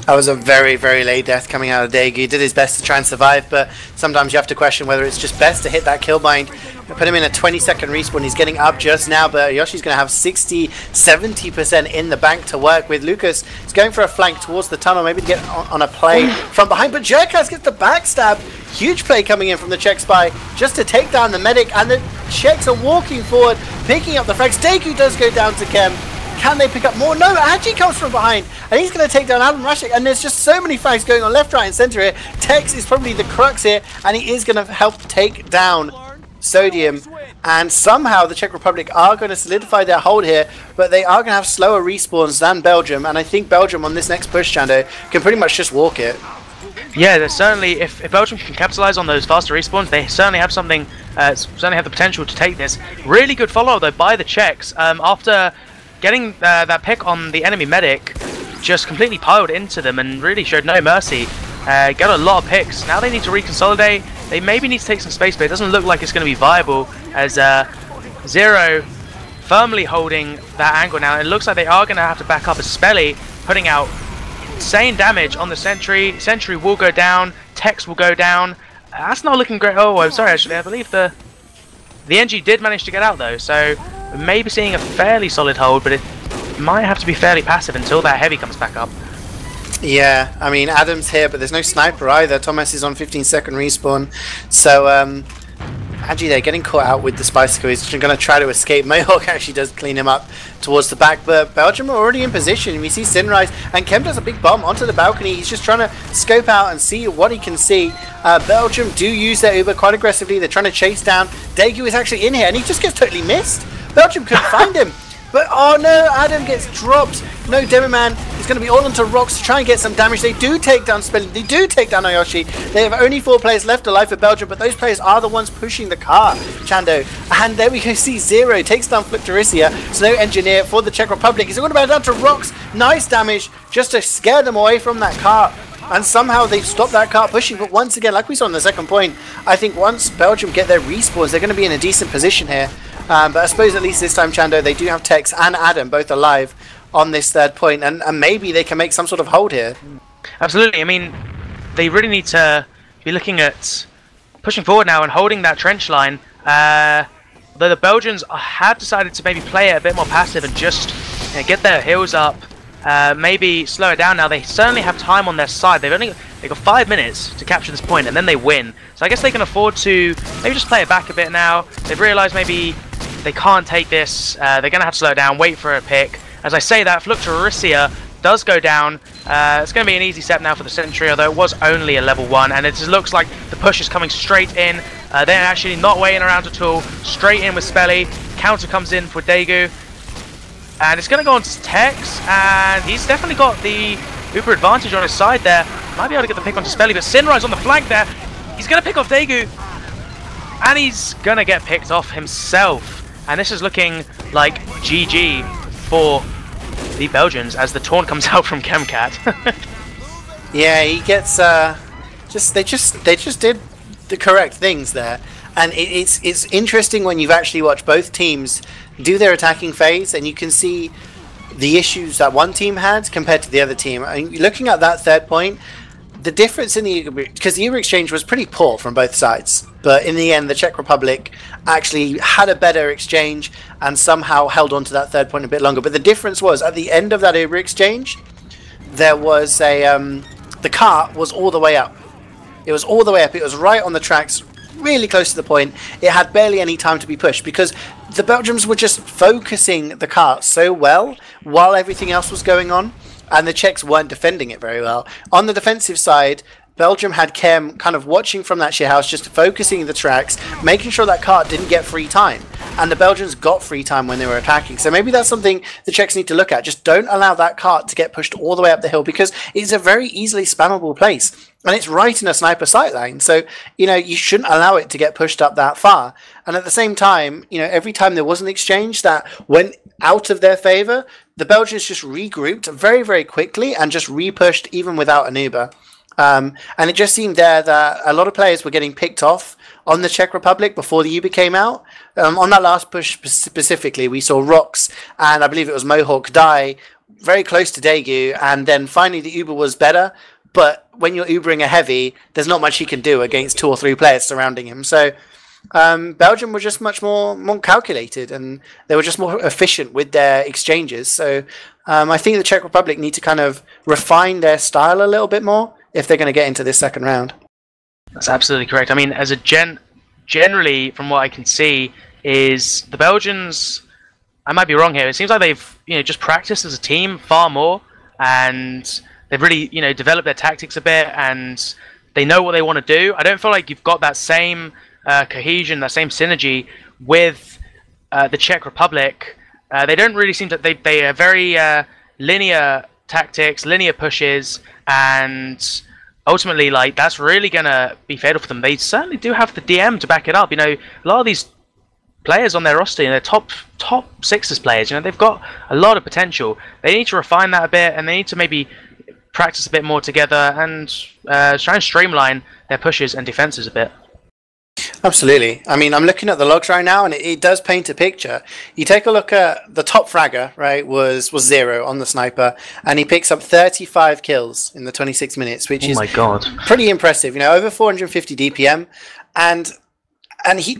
S1: That was a very late death coming out of Daegu. He did his best to try and survive, but sometimes you have to question whether it's just best to hit that kill bind. Put him in a 20-second respawn. He's getting up just now, but Yoshi's going to have 60-70% in the bank to work with. Lucas is going for a flank towards the tunnel, maybe to get on a play from behind, but Jerkaz gets the backstab. Huge play coming in from the Czech spy just to take down the medic, and the Czechs are walking forward, picking up the frags. Daegu does go down to Kem. Can they pick up more? No, Agi comes from behind, and he's going to take down Adam Rashik, and there's just so many frags going on left, right, and centre here. Tex is probably the crux here, and he is going to help take down Sodium, and somehow the Czech Republic are going to solidify their hold here, but they are going to have slower respawns than Belgium, and I think Belgium on this next push, Chando, can pretty much just walk it.
S2: Yeah, there's certainly, if Belgium can capitalize on those faster respawns, they certainly have something, certainly have the potential to take this. Really good follow though by the Czechs. After getting that pick on the enemy medic, just completely piled into them and really showed no mercy. Got a lot of picks. Now they need to reconsolidate. They maybe need to take some space, but it doesn't look like it's going to be viable as Zero firmly holding that angle now. It looks like they are going to have to back up as Spelly putting out insane damage on the Sentry. Sentry will go down. Tex will go down. That's not looking great. Oh, I'm sorry, actually. I believe the NG did manage to get out, though. So we may be seeing a fairly solid hold, but it might have to be fairly passive until that heavy comes back up.
S1: Yeah, I mean, Adam's here, but there's no sniper either. Thomas is on 15-second respawn. So, Agi there getting caught out with the Spicicle. He's going to try to escape. Mohawk actually does clean him up towards the back, but Belgium are already in position. We see Sinrise, and Kem does a big bomb onto the balcony. He's just trying to scope out and see what he can see. Belgium do use their Uber quite aggressively. They're trying to chase down. Daegu is actually in here, and he just gets totally missed. Belgium couldn't find him. But, oh no, Adam gets dropped. No, Demoman is going to be all onto rocks to try and get some damage. They do take down Spelling. They do take down Oyoshi. They have only 4 players left alive for Belgium, but those players are the ones pushing the car, Chando. And there we go, see Zero takes down Fluctorisia. So no engineer for the Czech Republic. He's going to down to rocks. Nice damage just to scare them away from that car. And somehow they've stopped that car pushing. But once again, like we saw in the second point, I think once Belgium get their respawns, they're going to be in a decent position here. But I suppose at least this time, Chando, they do have Tex and Adam both alive on this third point, and maybe they can make some sort of hold here.
S2: Absolutely. I mean, they really need to be looking at pushing forward now and holding that trench line. Though the Belgians have decided to maybe play it a bit more passive and just get their heals up, maybe slow it down now. They certainly have time on their side. They've got 5 minutes to capture this point and then they win. So I guess they can afford to maybe just play it back a bit now. They've realised maybe they can't take this. They're going to have to slow it down, wait for a pick. As I say that, Fluctuaricia does go down. It's going to be an easy step now for the Sentry, although it was only a level 1, and it just looks like the push is coming straight in. They're actually not waiting around at all. Straight in with Spelly. Counter comes in for Daegu. And it's going to go on to Tex, and he's definitely got the Uber advantage on his side there. Might be able to get the pick onto Spelly, but Sinrise on the flank there. He's going to pick off Daegu, and he's going to get picked off himself. And this is looking like GG for the Belgians as the taunt comes out from Chemcat.
S1: Yeah, he gets they just did the correct things there, and it's interesting when you've actually watched both teams do their attacking phase, and you can see the issues that one team had compared to the other team. I mean, looking at that third point, the difference in the because the Uber exchange was pretty poor from both sides, but in the end the Czech Republic actually had a better exchange and somehow held on to that third point a bit longer. But the difference was at the end of that Uber exchange, there was a the cart was all the way up. It was all the way up. It was right on the tracks, really close to the point. It had barely any time to be pushed because the Belgians were just focusing the cart so well while everything else was going on, and the Czechs weren't defending it very well. On the defensive side, Belgium had Chem kind of watching from that shithouse, just focusing the tracks, making sure that cart didn't get free time. And the Belgians got free time when they were attacking. So maybe that's something the Czechs need to look at. Just don't allow that cart to get pushed all the way up the hill, because it's a very easily spammable place. And it's right in a sniper sight line. So, you shouldn't allow it to get pushed up that far. And at the same time, every time there was an exchange that went out of their favour, the Belgians just regrouped very, very quickly and just repushed even without an Uber. And it just seemed there that a lot of players were getting picked off on the Czech Republic before the Uber came out. On that last push specifically, we saw Rox and I believe it was Mohawk die very close to Daegu, and then finally the Uber was better. But when you're Ubering a heavy, there's not much he can do against 2 or 3 players surrounding him. So Belgium were just much more calculated, and they were just more efficient with their exchanges. So I think the Czech Republic need to kind of refine their style a little bit more if they're going to get into this second round.
S2: That's absolutely correct. I mean, as a generally, from what I can see, is the Belgians, I might be wrong here, it seems like they've just practiced as a team far more, and they've really developed their tactics a bit, and they know what they want to do. I don't feel like you've got that same cohesion, that same synergy with the Czech Republic. They don't really seem to. They are very linear tactics, linear pushes, and ultimately, that's really gonna be fatal for them. They certainly do have the DM to back it up. A lot of these players on their roster, their top sixes players, they've got a lot of potential. They need to refine that a bit, and they need to maybe practice a bit more together and try and streamline their pushes and defenses a bit.
S1: Absolutely. I mean, I'm looking at the logs right now, and it does paint a picture. You take a look at the top fragger, right, was 0 on the sniper, and he picks up 35 kills in the 26 minutes, which is
S2: my God,
S1: pretty impressive. Over 450 DPM, and he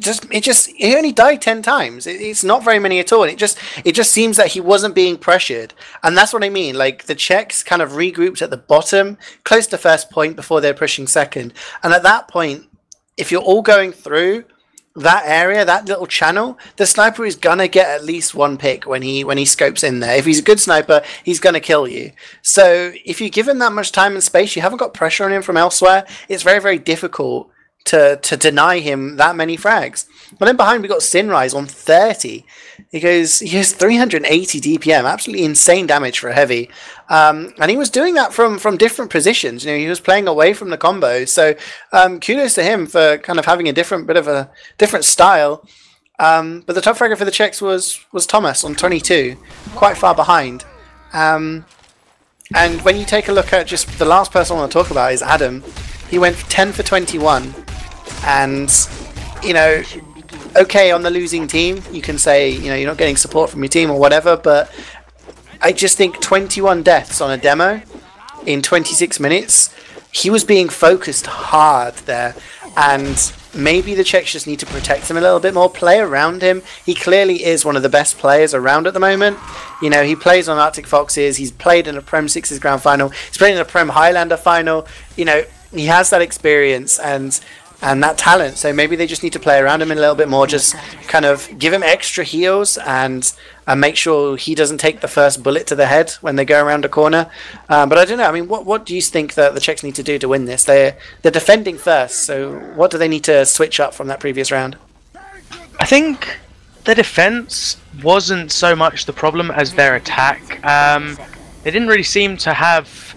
S1: only died 10 times. It's not very many at all. And it just seems that he wasn't being pressured, and that's what I mean. The Czechs kind of regrouped at the bottom, close to first point before they're pushing second, and at that point, if you're all going through that area, that little channel, the sniper is gonna get at least 1 pick when he scopes in there. If he's a good sniper, he's gonna kill you. So if you give him that much time and space, you haven't got pressure on him from elsewhere, it's very, very difficult to deny him that many frags. But then behind we got Sinrise on 30. He has 380 DPM, absolutely insane damage for a heavy. And he was doing that from different positions. He was playing away from the combo. So kudos to him for kind of having a bit of a different style. But the top fragger for the Czechs was Thomas on 22, quite far behind. And when you take a look at just the last person I want to talk about is Adam. He went 10 for 21, and okay, on the losing team, you can say you're not getting support from your team or whatever, but I just think 21 deaths on a demo in 26 minutes he was being focused hard there, and maybe the Czechs just need to protect him a little bit more, play around him. He clearly is one of the best players around at the moment. You know, he plays on Arctic Foxes, he's played in a Prem Sixes grand final, he's played in a Prem Highlander final. You know, he has that experience and that talent, so maybe they just need to play around him a little bit more, just kind of give him extra heals and make sure he doesn't take the first bullet to the head when they go around a corner. But I don't know, I mean, what do you think that the Czechs need to do to win this? They're defending first, so what do they need to switch up from that previous round?
S2: I think the defense wasn't so much the problem as their attack. They didn't really seem to have,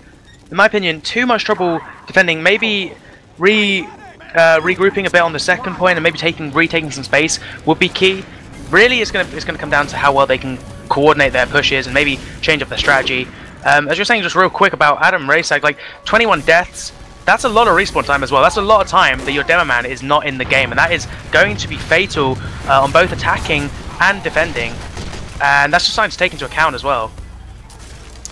S2: in my opinion, too much trouble defending. Maybe regrouping a bit on the second point and maybe retaking some space would be key. Really, it's gonna come down to how well they can coordinate their pushes and maybe change up their strategy. As you're saying, just real quick about Adam Racek, like 21 deaths, that's a lot of respawn time as well. That's a lot of time that your demo man is not in the game, and that is going to be fatal on both attacking and defending. And that's just something to take into account as well.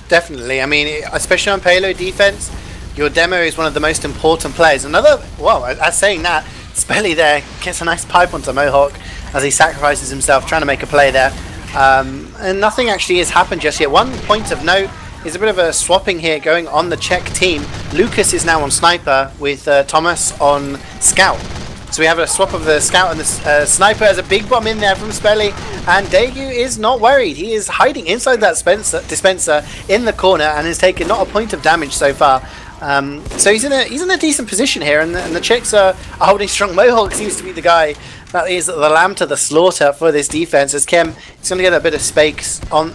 S1: Definitely. I mean, especially on payload defense, your demo is one of the most important players. As saying that, Spelly there gets a nice pipe onto Mohawk as he sacrifices himself, trying to make a play there. And nothing actually has happened just yet. One point of note is a bit of a swapping here going on the Czech team. Lucas is now on Sniper with Thomas on Scout. So we have a swap of the Scout and the Sniper. As a big bomb in there from Spelly, and Daegu is not worried. He is hiding inside that dispenser in the corner and has taken not a point of damage so far. So he's in a decent position here, and the Czechs are holding strong. Mohawk seems to be the guy that is the lamb to the slaughter for this defense, as Kem is going to get a bit of space on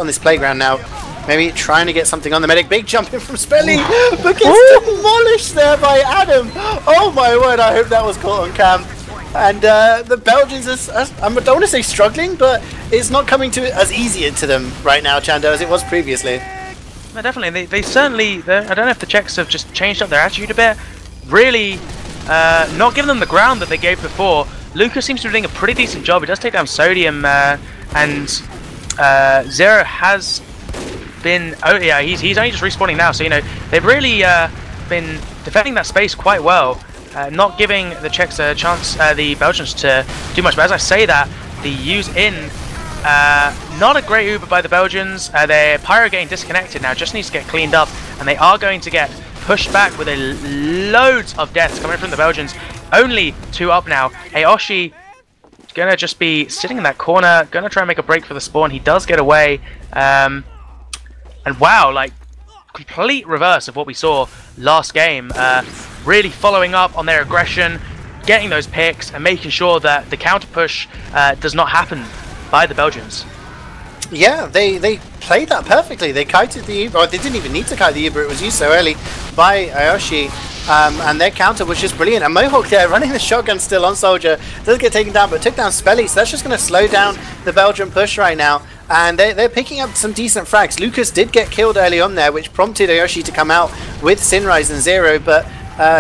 S1: this playground now. Maybe trying to get something on the medic. Big jump in from Spelly, but gets demolished there by Adam. Oh my word, I hope that was caught on cam. And the Belgians I don't want to say struggling, but it's not coming to as easy to them right now, Chando, as it was previously.
S2: No, definitely. They certainly, I don't know if the Czechs have just changed up their attitude a bit. Really not giving them the ground that they gave before. Lucas seems to be doing a pretty decent job. He does take down Sodium, and Zero has been... Oh yeah, he's only just respawning now, so you know, they've really been defending that space quite well. Not giving the Czechs a chance, the Belgians, to do much. But as I say that, the use in... not a great Uber by the Belgians. Their Pyro getting disconnected now, just needs to get cleaned up, and they are going to get pushed back with loads of deaths coming from the Belgians. Only 2 up now. Aoshi gonna just be sitting in that corner, gonna try and make a break for the spawn. He does get away, and wow, like complete reverse of what we saw last game. Really following up on their aggression, getting those picks, and making sure that the counter push does not happen by the Belgians. Yeah,
S1: they played that perfectly. They kited the Uber, or they didn't even need to kite the Uber, it was used so early by Aoshi, and their counter was just brilliant. And Mohawk there running the shotgun still on Soldier, doesn't get taken down, but took down Spelly, so that's just going to slow down the Belgian push right now. And they're picking up some decent frags. Lucas did get killed early on there, which prompted Aoshi to come out with Sinrise and Zero, but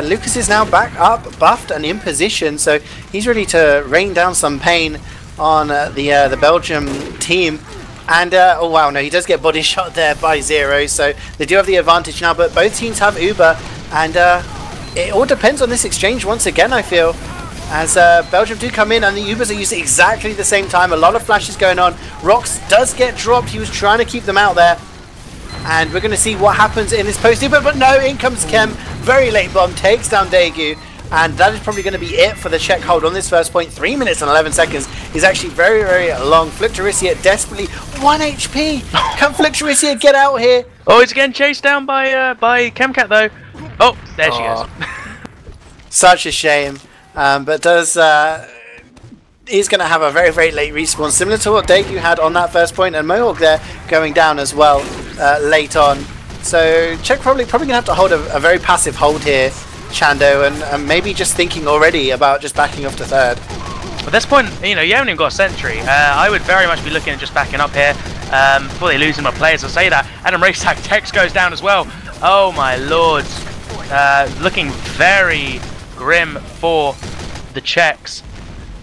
S1: Lucas is now back up, buffed and in position, so he's ready to rain down some pain on the Belgium team. And oh wow, no, he does get body shot there by Zero, so they do have the advantage now, but both teams have Uber, and it all depends on this exchange once again, I feel, as Belgium do come in and the Ubers are used at exactly the same time. A lot of flashes going on. Rox does get dropped. He was trying to keep them out there, and we're going to see what happens in this post Uber, but no, in comes Kem, very late bomb, takes down Daegu. And that is probably going to be it for the Czech hold on this first point. 3 minutes and 11 seconds is actually very, very long. Fluctuacia desperately 1 HP. Can Fluctuacia get out here?
S2: Oh, he's getting chased down by Chemcat though. Oh, there she is.
S1: Such a shame. But he's going to have a very, very late respawn, similar to what Daegu had on that first point, and Mohawk there going down as well late on. So Czech probably going to have to hold a very passive hold here, Chando, and maybe just thinking already about just backing off to third.
S2: At this point, you know, you haven't even got a sentry. I would very much be looking at just backing up here before they lose my players. I'll say that. Adam Racek, Tex goes down as well. Oh my lord. Looking very grim for the Czechs.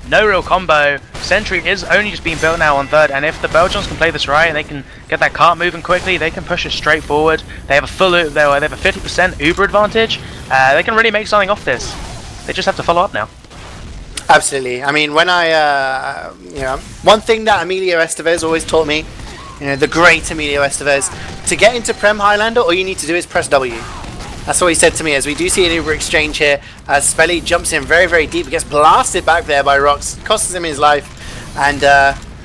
S2: no real combo. Sentry is only just being built now on third, and if the Belgians can play this right and they can get that cart moving quickly, they can push it straight forward. They have a they have a 50% Uber advantage. They can really make something off this. They just have to follow up now.
S1: Absolutely. I mean, when I, you know, one thing that Emilio Estevez always taught me, you know, the great Emilio Estevez, to get into Prem Highlander, all you need to do is press W. That's what he said to me, as we do see an Uber exchange here, as Spelly jumps in very, very deep, gets blasted back there by Rox, costs him his life, and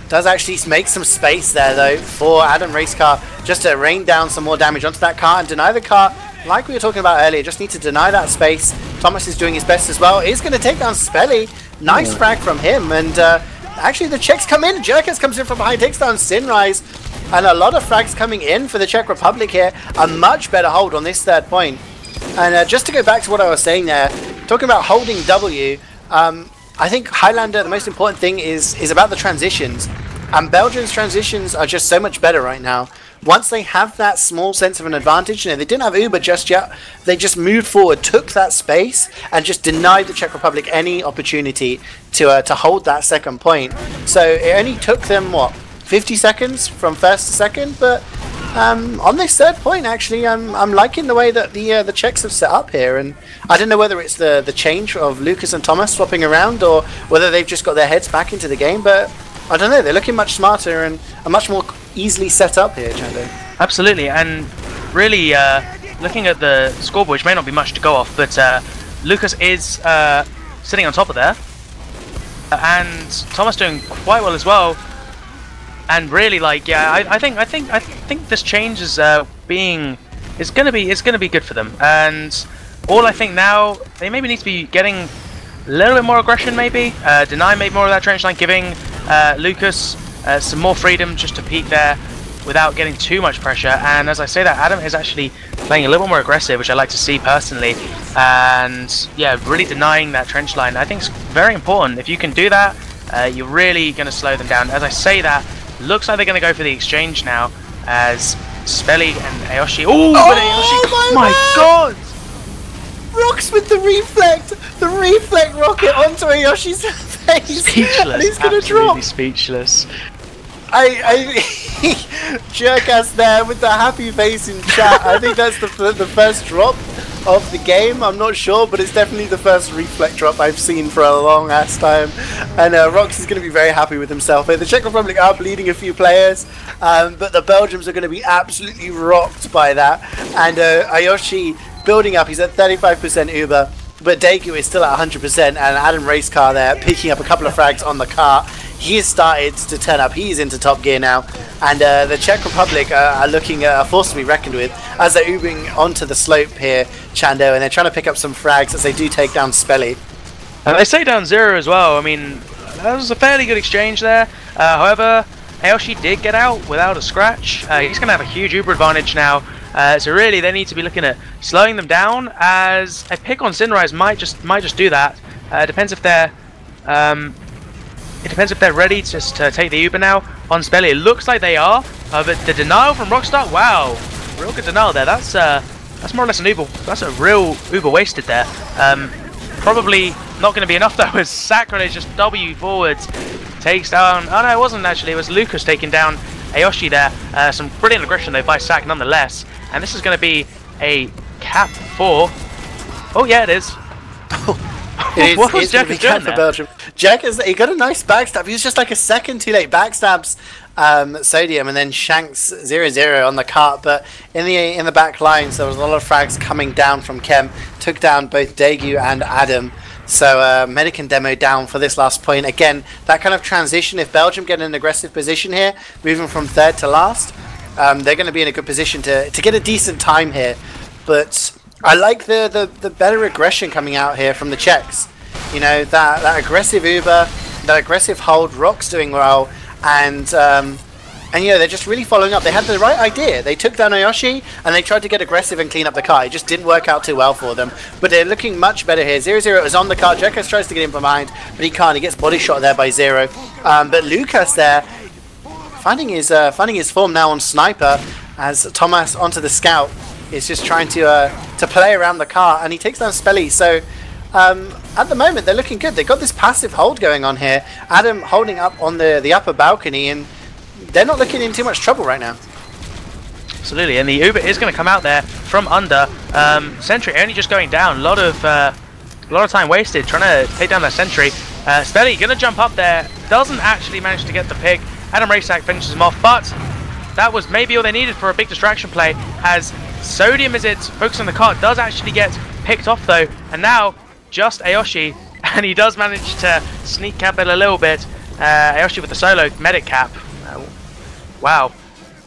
S1: does actually make some space there, though, for Adam Racecar, just to rain down some more damage onto that car and deny the car, like we were talking about earlier, just need to deny that space. Thomas is doing his best as well. He's going to take down Spelly. Nice frag from him, and actually the Czechs come in, Jerkes comes in from behind, takes down Sinrise, and a lot of frags coming in for the Czech Republic here. A much better hold on this third point. And just to go back to what I was saying there, talking about holding W, I think Highlander, the most important thing is about the transitions. And Belgium's transitions are just so much better right now. Once they have that small sense of an advantage, you know, they didn't have Uber just yet, they just moved forward, took that space, and just denied the Czech Republic any opportunity to hold that second point. So it only took them, what, 50 seconds from first to second, but on this third point, actually, I'm liking the way that the Czechs have set up here, and I don't know whether it's the change of Lucas and Thomas swapping around, or whether they've just got their heads back into the game, but I don't know, they're looking much smarter and are much more easily set up here, Chando. Absolutely,
S2: and really looking at the scoreboard, which may not be much to go off, but Lucas is sitting on top of there, and Thomas doing quite well as well. And really, like, yeah, I think this change is gonna be good for them. And all I think now, they maybe need to be getting a little bit more aggression, maybe deny maybe more of that trench line, giving Lucas some more freedom just to peek there without getting too much pressure. And as I say that, Adam is actually playing a little bit more aggressive, which I like to see personally. And yeah, really denying that trench line, I think is very important. If you can do that, you're really going to slow them down. As I say that, looks like they're going to go for the exchange now, as Spelly and Aoshi. Ooh, but Aoshi! My God!
S1: Rox with the reflect rocket onto Ayoshi's face.
S2: Speechless.
S1: And he's going to drop.
S2: Speechless.
S1: I Jerkas there with the happy face in chat. I think that's the first drop of the game. I'm not sure, but it's definitely the first reflect drop I've seen for a long ass time. And Rox is going to be very happy with himself. The Czech Republic are bleeding a few players, but the Belgians are going to be absolutely rocked by that. And Ayoshi building up. He's at 35% Uber, but Daegu is still at 100%. And Adam Racecar there picking up a couple of frags on the car. He has started to turn up. He's into top gear now. And the Czech Republic are looking a force to be reckoned with as they're Ubering onto the slope here, Chando, and they're trying to pick up some frags as they do take down Spelly.
S2: And they stay down 0 as well. I mean, that was a fairly good exchange there. However, Aoshi did get out without a scratch. He's going to have a huge Uber advantage now. So really, they need to be looking at slowing them down, as a pick on Sinrise might just do that. Depends if they're ready to take the Uber now on Spelly. It looks like they are, but the denial from Rockstar, wow, real good denial there. That's more or less an Uber. That's a real Uber wasted there. Probably not going to be enough though, as Sacrilege just W forwards takes down. Oh no, it wasn't actually. It was Lucas taking down Aoshi there. Some brilliant aggression though by Sac nonetheless. And this is going to be a cap 4. Oh yeah, it is. What was Jack doing there?
S1: Belgium. Jack he got a nice backstab. He was just like a second too late. Backstabs Sodium and then shanks 0-0 on the cart. But in the back lines, there was a lot of frags coming down from Kem. Took down both Daegu and Adam. So Medican demo down for this last point. Again, that kind of transition. If Belgium get in an aggressive position here, moving from third to last, they're going to be in a good position to get a decent time here. But I like the better aggression coming out here from the Czechs. You know, that aggressive Uber, that aggressive hold, Rock's doing well, and you know, they're just really following up. They had the right idea. They took down Aoshi and they tried to get aggressive and clean up the car. It just didn't work out too well for them. But they're looking much better here. 0-0 is on the car. Jekos tries to get in from behind, but he can't. He gets body shot there by Zero. But Lucas there finding his form now on Sniper, as Thomas onto the Scout is just trying to play around the car, and he takes down Spelly. So at the moment they're looking good. They've got this passive hold going on here. Adam holding up on the upper balcony, and they're not looking in too much trouble right now.
S2: Absolutely, and the Uber is going to come out there from under. Sentry only just going down. A lot of time wasted trying to take down that Sentry. Spelly going to jump up there. Doesn't actually manage to get the pick. Adam Raysack finishes him off, but that was maybe all they needed for a big distraction play, as Sodium, as it's focused on the cart, does actually get picked off though, and now just Aoshi, and he does manage to sneak cap it a little bit. Aoshi with the solo medic cap. Wow,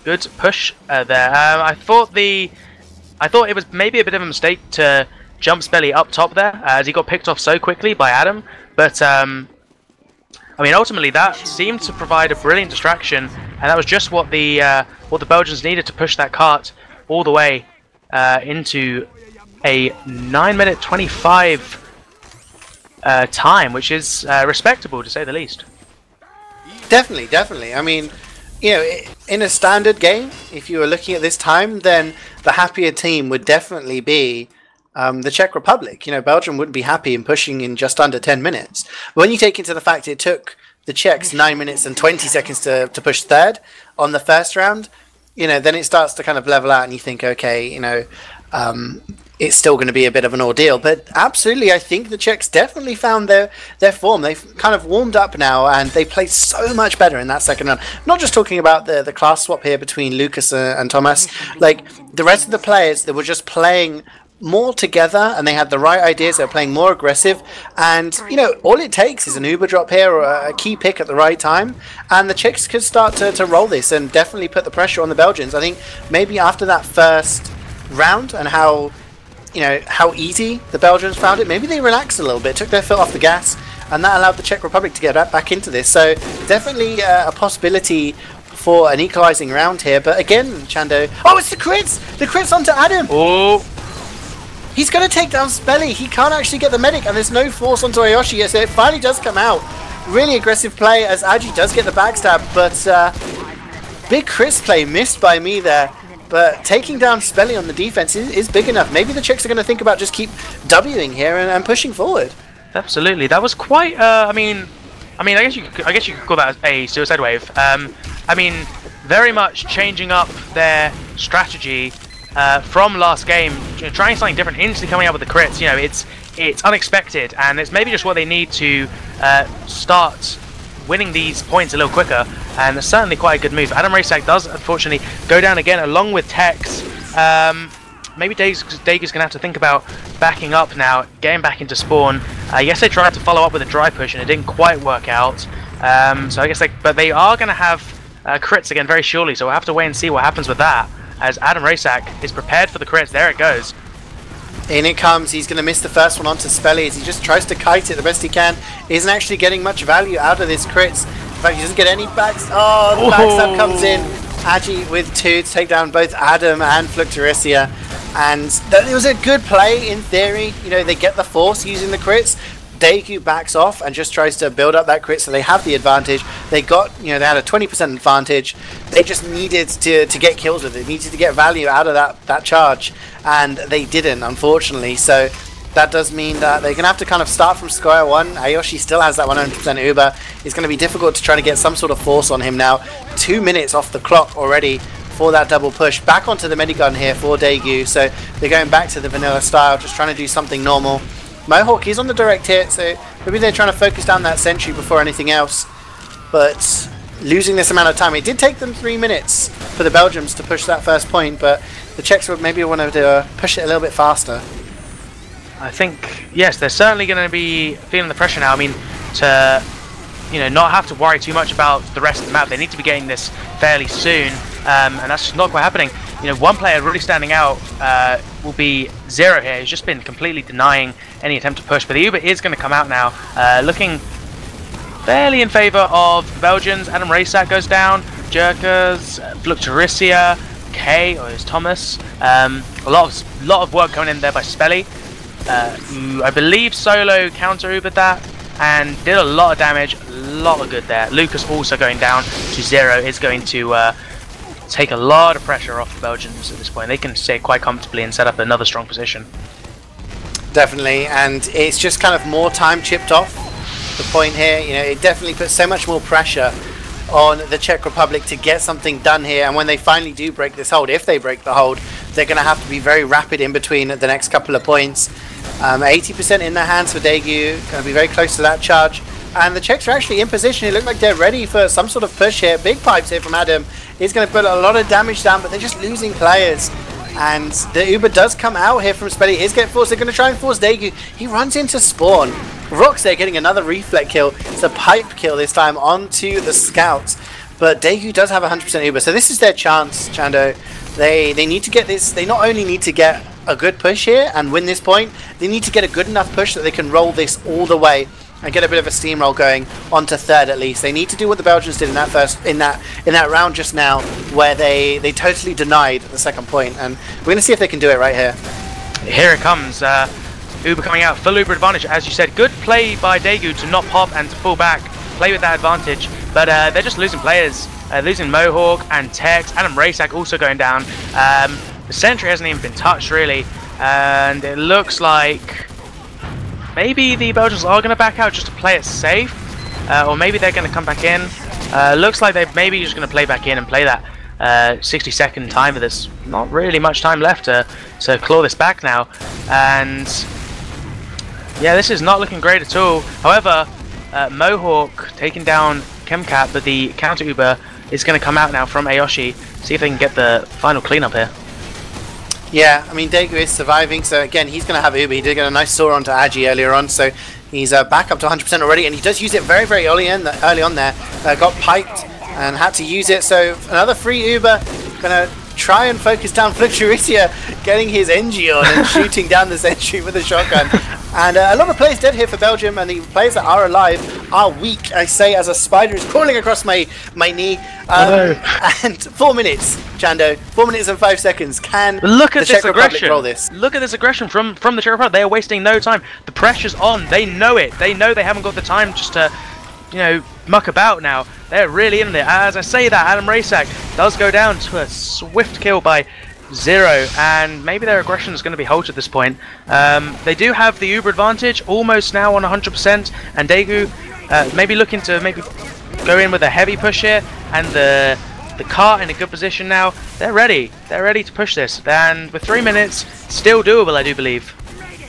S2: good push there. I thought it was maybe a bit of a mistake to jump Spelly up top there, as he got picked off so quickly by Adam, but I mean, ultimately that seemed to provide a brilliant distraction, and that was just what the Belgians needed to push that cart all the way into a 9-minute 25 time, which is respectable to say the least.
S1: Definitely, definitely. I mean, you know, in a standard game, if you were looking at this time, then the happier team would definitely be the Czech Republic. You know, Belgium wouldn't be happy in pushing in just under 10 minutes. But when you take into the fact it took the Czechs 9 minutes and 20 seconds to push third on the first round, you know, then it starts to kind of level out and you think, okay, you know, it's still going to be a bit of an ordeal. But absolutely, I think the Czechs definitely found their form. They've kind of warmed up now, and they played so much better in that second round. Not just talking about the class swap here between Lucas and Thomas. Like, the rest of the players, they were just playing more together, and they had the right ideas. They were playing more aggressive, and you know, all it takes is an Uber drop here or a key pick at the right time, and the Czechs could start to roll this and definitely put the pressure on the Belgians. I think maybe after that first round and how easy the Belgians found it, maybe they relaxed a little bit, took their foot off the gas, and that allowed the Czech Republic to get back into this. So definitely a possibility for an equalizing round here. But again, Chando, oh, it's the crits onto Adam.
S2: Oh,
S1: he's going to take down Spelly. He can't actually get the medic, and there's no force onto Aoshi yet, so it finally does come out. Really aggressive play as Aji does get the backstab, but big Chris play missed by me there. But taking down Spelly on the defense is big enough. Maybe the Czechs are going to think about just keep Wing here and pushing forward.
S2: Absolutely, that was quite. I mean, I guess you could call that a suicide wave. I mean, very much changing up their strategy from last game, trying something different, instantly coming out with the crits. You know, it's unexpected, and it's maybe just what they need to start winning these points a little quicker, and it's certainly quite a good move. Adam Raysack does unfortunately go down again along with Tex. Maybe Dagu's going to have to think about backing up now, getting back into spawn. Yes, they tried to follow up with a dry push and it didn't quite work out. So I guess but they are going to have crits again very surely, so we'll have to wait and see what happens with that, as Adam Raysack is prepared for the crits. There it goes.
S1: In it comes. He's going to miss the first one onto Spelly as he just tries to kite it the best he can. Isn't actually getting much value out of this crits. In fact, he doesn't get any backs. Oh, the backstab comes in. Agi with 2 to take down both Adam and Fluctuacia. And it was a good play in theory. You know, they get the force using the crits. Daegu backs off and just tries to build up that crit, so they have the advantage. They got, you know, they had a 20% advantage. They just needed to get kills with it, needed to get value out of that charge, and they didn't, unfortunately. So that does mean that they're going to have to kind of start from square one. Aoshi still has that 100% Uber. It's going to be difficult to try to get some sort of force on him now. 2 minutes off the clock already for that double push. Back onto the minigun here for Daegu, so they're going back to the vanilla style, just trying to do something normal. Mohawk is on the direct hit, so maybe they're trying to focus down that sentry before anything else. But losing this amount of time, it did take them 3 minutes for the Belgians to push that first point, but the Czechs would maybe want to push it a little bit faster.
S2: I think, yes, they're certainly going to be feeling the pressure now. I mean, to not have to worry too much about the rest of the map. They need to be getting this fairly soon, and that's just not quite happening. You know, one player really standing out will be Zero here. He's just been completely denying any attempt to push, but the Uber is going to come out now, looking fairly in favour of the Belgians. Adam Raysack goes down, Jerkers, Fluctuacia, K, or is Thomas. A lot of work coming in there by Spelly, who I believe solo counter-Ubered that and did a lot of damage, a lot of good there. Lucas also going down to Zero is going to take a lot of pressure off the Belgians at this point. They can stay quite comfortably and set up another strong position.
S1: Definitely, and it's just kind of more time chipped off the point here. You know, it definitely puts so much more pressure on the Czech Republic to get something done here, and when they finally do break this hold, if they break the hold, they're going to have to be very rapid in between the next couple of points. 80% in their hands for Daegu, going to be very close to that charge, and the Czechs are actually in position. It looks like they're ready for some sort of push here. Big pipes here from Adam. He's going to put a lot of damage down, but they're just losing players. And the Uber does come out here from Spelly. He is getting forced. They're going to try and force Daegu. He runs into spawn. Rock's there getting another reflect kill. It's a pipe kill this time onto the scouts. But Daegu does have 100% Uber. So this is their chance, Chando. They need to get this. They not only need to get a good push here and win this point, they need to get a good enough push that they can roll this all the way and get a bit of a steamroll going onto third at least. They need to do what the Belgians did in that round just now, where they totally denied the second point, and we're going to see if they can do it right here.
S2: Here it comes. Uber coming out, full Uber advantage, as you said. Good play by Daegu to not pop and to pull back, play with that advantage, but they're just losing players. Losing Mohawk and Tex, Adam Raysack also going down. The sentry hasn't even been touched really, and it looks like maybe the Belgians are going to back out just to play it safe, or maybe they're going to come back in. Looks like they're maybe just going to play back in and play that 60-second timer. There's not really much time left to claw this back now, and yeah, this is not looking great at all. However, Mohawk taking down Chemcat, but the counter Uber is going to come out now from Aoshi. See if they can get the final cleanup here.
S1: Yeah, I mean, Daegu is surviving, so again, he's going to have Uber. He did get a nice saw onto Agi earlier on, so he's back up to 100% already, and he does use it very, very early on there. Got piped and had to use it, so another free Uber. Going to try and focus down Fluctuatia, getting his NG on and shooting down the sentry with a shotgun. And a lot of players dead here for Belgium, and the players that are alive are weak, I say, as a spider is crawling across my knee. And 4 minutes, Chando. 4 minutes and 5 seconds. Can
S2: look at
S1: the Czech Republic roll this?
S2: Look at this aggression from the Czech Republic. They are wasting no time. The pressure's on. They know it. They know they haven't got the time just to, you know, muck about now. They're really in there. As I say that, Adam Raysack does go down to a swift kill by Zero, and maybe their aggression is going to be halted at this point. They do have the Uber advantage, almost now on 100%, and Daegu maybe looking to go in with a heavy push here, and the cart in a good position now. They're ready to push this, and with 3 minutes, still doable, I do believe.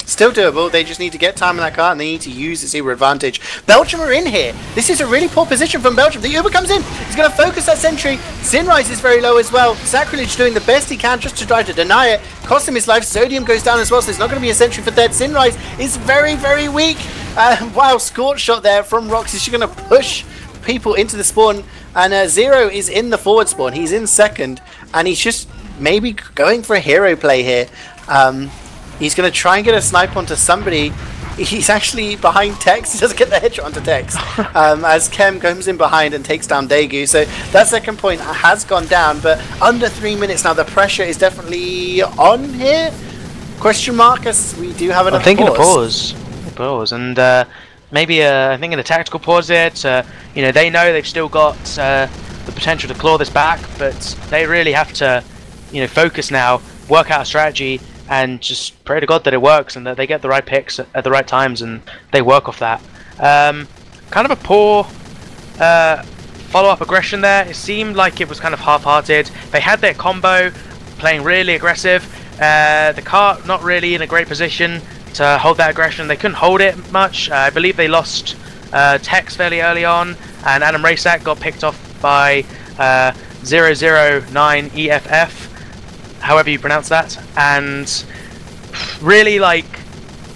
S1: Still doable. They just need to get time in that car, and they need to use this Uber advantage. Belgium are in here. This is a really poor position from Belgium. The Uber comes in. He's going to focus that sentry. Sinrise is very low as well. Sacrilege doing the best he can just to try to deny it. Cost him his life. Sodium goes down as well, so there's not going to be a sentry for third. Sinrise is very, very weak. Wow, scorch shot there from Rox. Is she going to push people into the spawn? And Zero is in the forward spawn. He's in second, and he's just maybe going for a hero play here. He's going to try and get a snipe onto somebody. He's actually behind Tex. He doesn't get the headshot onto Tex. As Kem comes in behind and takes down Daegu. So that second point has gone down. But under 3 minutes now, the pressure is definitely on here. Question mark, as we do have another pause.
S2: I'm thinking a pause. And maybe I think in a tactical pause there. You know, they know they've still got the potential to claw this back. But they really have to, you know, focus now, work out a strategy, and just pray to God that it works and that they get the right picks at the right times and they work off that. Kind of a poor follow-up aggression there. It seemed like it was kind of half-hearted. They had their combo, playing really aggressive. The cart not really in a great position to hold that aggression. They couldn't hold it much. I believe they lost Tex fairly early on, and Adam Raysack got picked off by 009 EFF. However you pronounce that, and really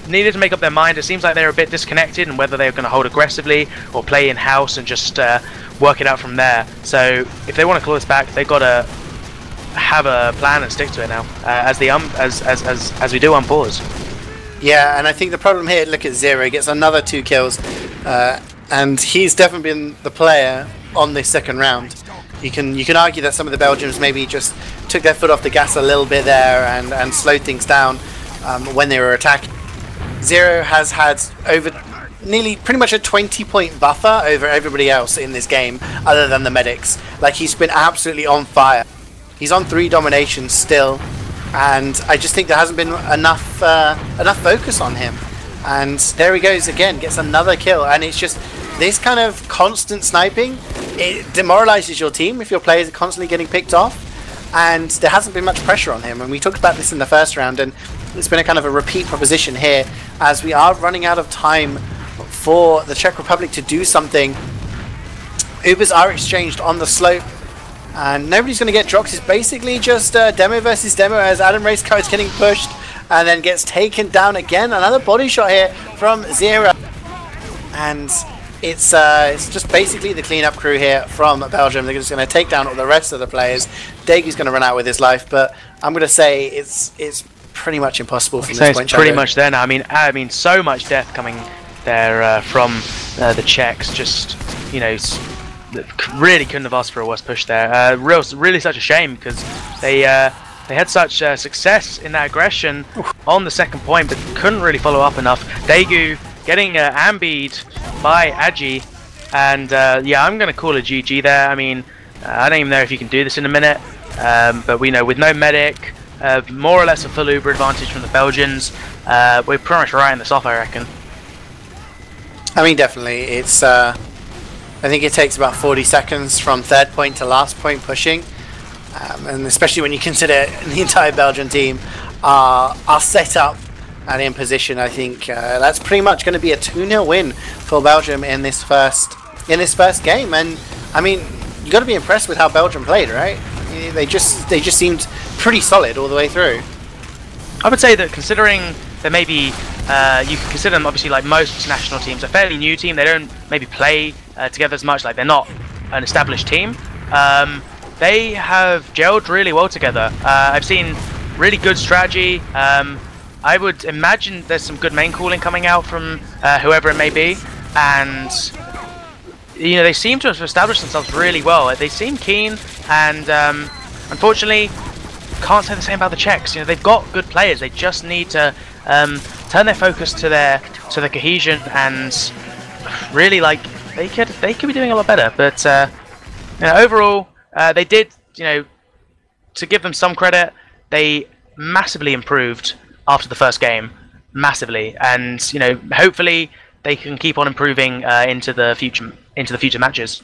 S2: needed to make up their mind. It seems like they're a bit disconnected and whether they're going to hold aggressively or play in house and just work it out from there. So if they want to claw this back, they've got to have a plan and stick to it now, as we do on pause.
S1: Yeah, and I think the problem here, look at Zero, he gets another 2 kills, and he's definitely been the player on this second round. You can argue that some of the Belgians maybe just took their foot off the gas a little bit there and slowed things down when they were attacking. Zero has had over nearly pretty much a 20-point buffer over everybody else in this game other than the medics. Like, he's been absolutely on fire. He's on 3 dominations still. and I just think there hasn't been enough focus on him. And there he goes again, gets another kill, and it's just this kind of constant sniping. It demoralizes your team if your players are constantly getting picked off, and there hasn't been much pressure on him. And we talked about this in the first round, and it's been a kind of a repeat proposition here as we are running out of time for the Czech Republic to do something. Ubers are exchanged on the slope, and nobody's going to get dropped. It's basically just demo versus demo as Adam Racecar is getting pushed and then gets taken down again. Another body shot here from Zero, and it's just basically the cleanup crew here from Belgium. They're just going to take down all the rest of the players. Dagu's going to run out with his life, but I'm going to say it's pretty much impossible from this point.
S2: It's pretty much there now. I mean, so much death coming there from the Czechs. Just, you know, really couldn't have asked for a worse push there. Really such a shame, because they had such success in that aggression on the second point, but couldn't really follow up enough. Daegu getting ambied by Agi, and yeah, I'm going to call a GG there. I mean, I don't even know if you can do this in a minute, but we know with no medic, more or less a full Uber advantage from the Belgians, we're pretty much writing this off, I reckon.
S1: I mean, definitely. It's I think it takes about 40 seconds from third point to last point pushing, and especially when you consider the entire Belgian team are set up and in position. I think that's pretty much going to be a 2-0 win for Belgium in this first game. And I mean, you got to be impressed with how Belgium played, right? They just seemed pretty solid all the way through.
S2: I would say that, considering that maybe you can consider them, obviously, like most national teams, a fairly new team. They don't maybe play together as much. Like, they're not an established team. They have gelled really well together. I've seen really good strategy. I would imagine there's some good main calling coming out from whoever it may be, and you know, they seem to have established themselves really well. They seem keen, and unfortunately, can't say the same about the Czechs. You know, they've got good players. They just need to turn their focus to their cohesion, and really, like, they could be doing a lot better. But you know, overall, they did. You know, to give them some credit, they massively improved after the first game, massively, and you know, hopefully they can keep on improving into the future matches.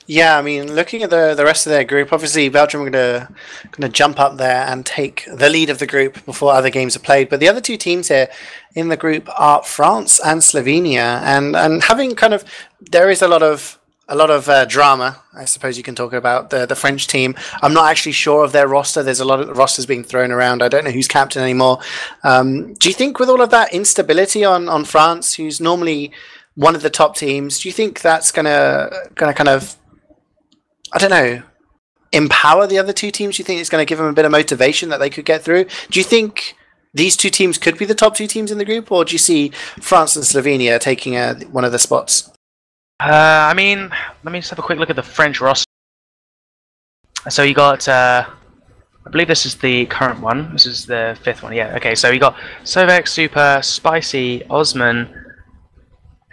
S1: Yeah, I mean, looking at the rest of their group, obviously Belgium are gonna jump up there and take the lead of the group before other games are played. But the other two teams here in the group are France and Slovenia, and having kind of, there is a lot of drama, I suppose you can talk about the French team. I'm not actually sure of their roster. There's a lot of rosters being thrown around. I don't know who's captain anymore. Do you think with all of that instability on France, who's normally one of the top teams, do you think that's gonna kind of, I don't know, empower the other two teams? Do you think it's going to give them a bit of motivation that they could get through? Do you think these two teams could be the top two teams in the group, or do you see France and Slovenia taking one of the spots?
S2: I mean, let me just have a quick look at the French roster. So you got, I believe this is the current one. This is the 5th one. Yeah. Okay. So you got Sovek, Super, Spicy, Osman,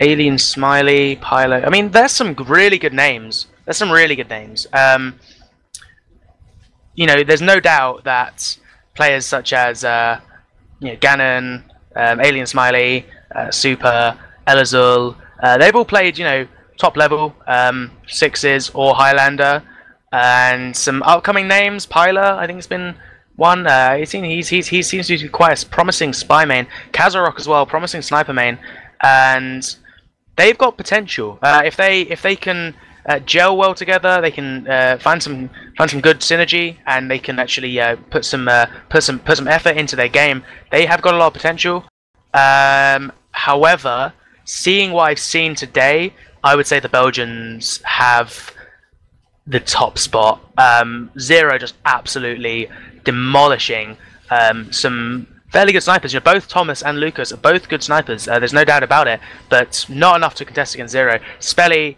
S2: Alien, Smiley, Pilot. I mean, there's some really good names. There's some really good names. You know, there's no doubt that players such as you know, Gannon, Alien Smiley, Super, Elazul, they've all played, you know, top level sixes or Highlander, and some upcoming names. Pyla, I think, has been one. He seems to be quite a promising spy main. Kazarok as well, promising sniper main, and they've got potential. If they can gel well together, they can find some good synergy, and they can actually put some effort into their game. They have got a lot of potential. However, seeing what I've seen today, I would say the Belgians have the top spot. Zero just absolutely demolishing some fairly good snipers. You know, both Thomas and Lucas are both good snipers. There's no doubt about it, but not enough to contest against Zero. Spelly,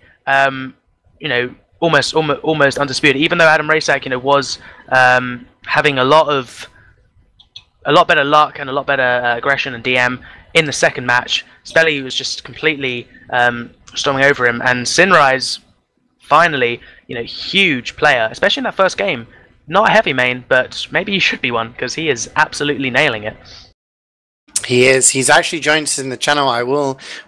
S2: you know, almost undisputed. Even though Adam Rasak, you know, was having a lot better luck and a lot better aggression and DM in the second match, Spelly was just completely storming over him. And Sinrise, finally, you know, huge player, especially in that first game. not a heavy main, but maybe he should be one, because he is absolutely nailing it.
S1: He is. He's actually joined us in the channel.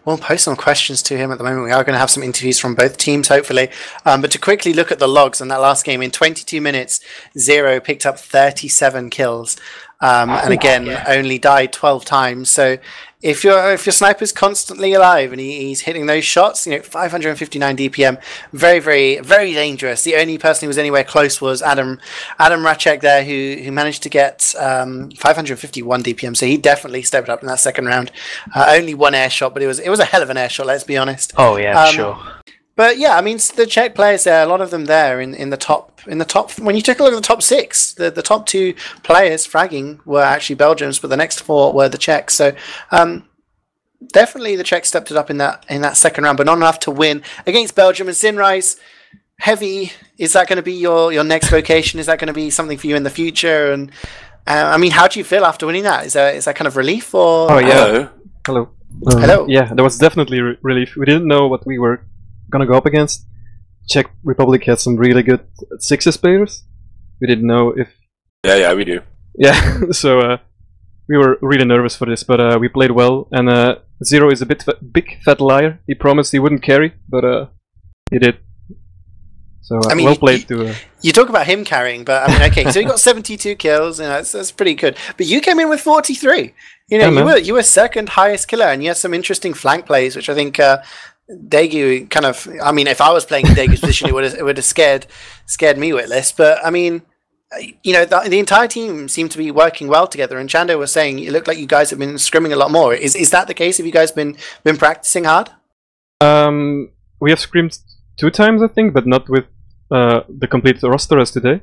S1: We'll post some questions to him at the moment. We are going to have some interviews from both teams, hopefully. But to quickly look at the logs on that last game, in 22 minutes, Zero picked up 37 kills. And again, only died 12 times. So if your sniper's constantly alive and he's hitting those shots, 559 DPM, very, very, very dangerous. The only person who was anywhere close was Adam Racek there, who managed to get 551 DPM. So he definitely stepped up in that second round. Only one air shot, but it was a hell of an air shot. Let's be honest.
S2: Oh yeah, sure.
S1: But yeah, I mean, the Czech players there, a lot of them there in the top. When you take a look at the top 6, the top 2 players fragging were actually Belgians, but the next 4 were the Czechs. So definitely the Czechs stepped it up in that second round, but not enough to win against Belgium. And Sinrise, heavy. Is that going to be your next vocation? Is that going to be something for you in the future? And I mean, how do you feel after winning that? Is that kind of relief or?
S3: Oh yeah. Hello.
S1: Hello.
S3: Yeah, there was definitely relief. We didn't know what we were gonna go up against. Czech Republic had some really good sixes players. We didn't know if...
S4: Yeah, we do.
S3: Yeah, so we were really nervous for this, but we played well. And Zero is a big fat liar. He promised he wouldn't carry, but he did. So I mean, well played to...
S1: You talk about him carrying, but I mean, okay, so you got 72 kills, that's pretty good. But you came in with 43. You were second highest killer, and you had some interesting flank plays, which I think... Degu kind of, I mean, if I was playing in Degu's position, it would have scared me witless. But I mean, the entire team seemed to be working well together. And Chando was saying it looked like you guys have been scrimming a lot more. Is that the case? Have you guys been practicing hard?
S3: We have scrimmed 2 times, I think, but not with the complete roster as today.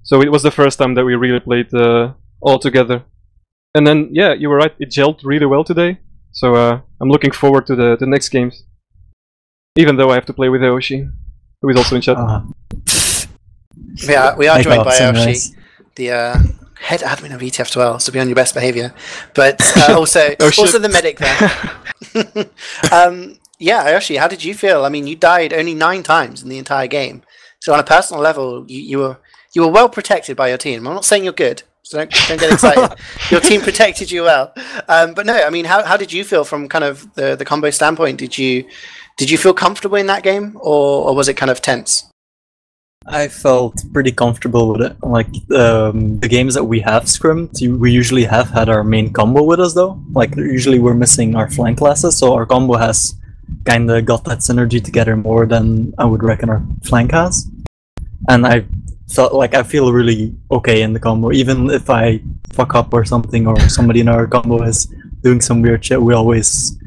S3: So it was the first time that we really played all together. And then, yeah, you were right. It gelled really well today. So I'm looking forward to the next games. Even though I have to play with Aoshi, who is also in chat.
S1: We are joined by Aoshi, the head admin of ETF2L, so be on your best behaviour. But also the medic there. Yeah, Aoshi, how did you feel? I mean, you died only 9 times in the entire game. So on a personal level, you were well protected by your team. I'm not saying you're good, so don't get excited. Your team protected you well. But no, I mean, how did you feel from kind of the combo standpoint? Did you feel comfortable in that game, or was it kind of tense?
S5: I felt pretty comfortable with it. Like the games that we have scrimmed, we usually have had our main combo with us though. Like usually we're missing our flank classes, so our combo has kind of got that synergy together more than I would reckon our flank has. And I felt like I feel really okay in the combo, even if I fuck up or something, or somebody in our combo is doing some weird shit. We always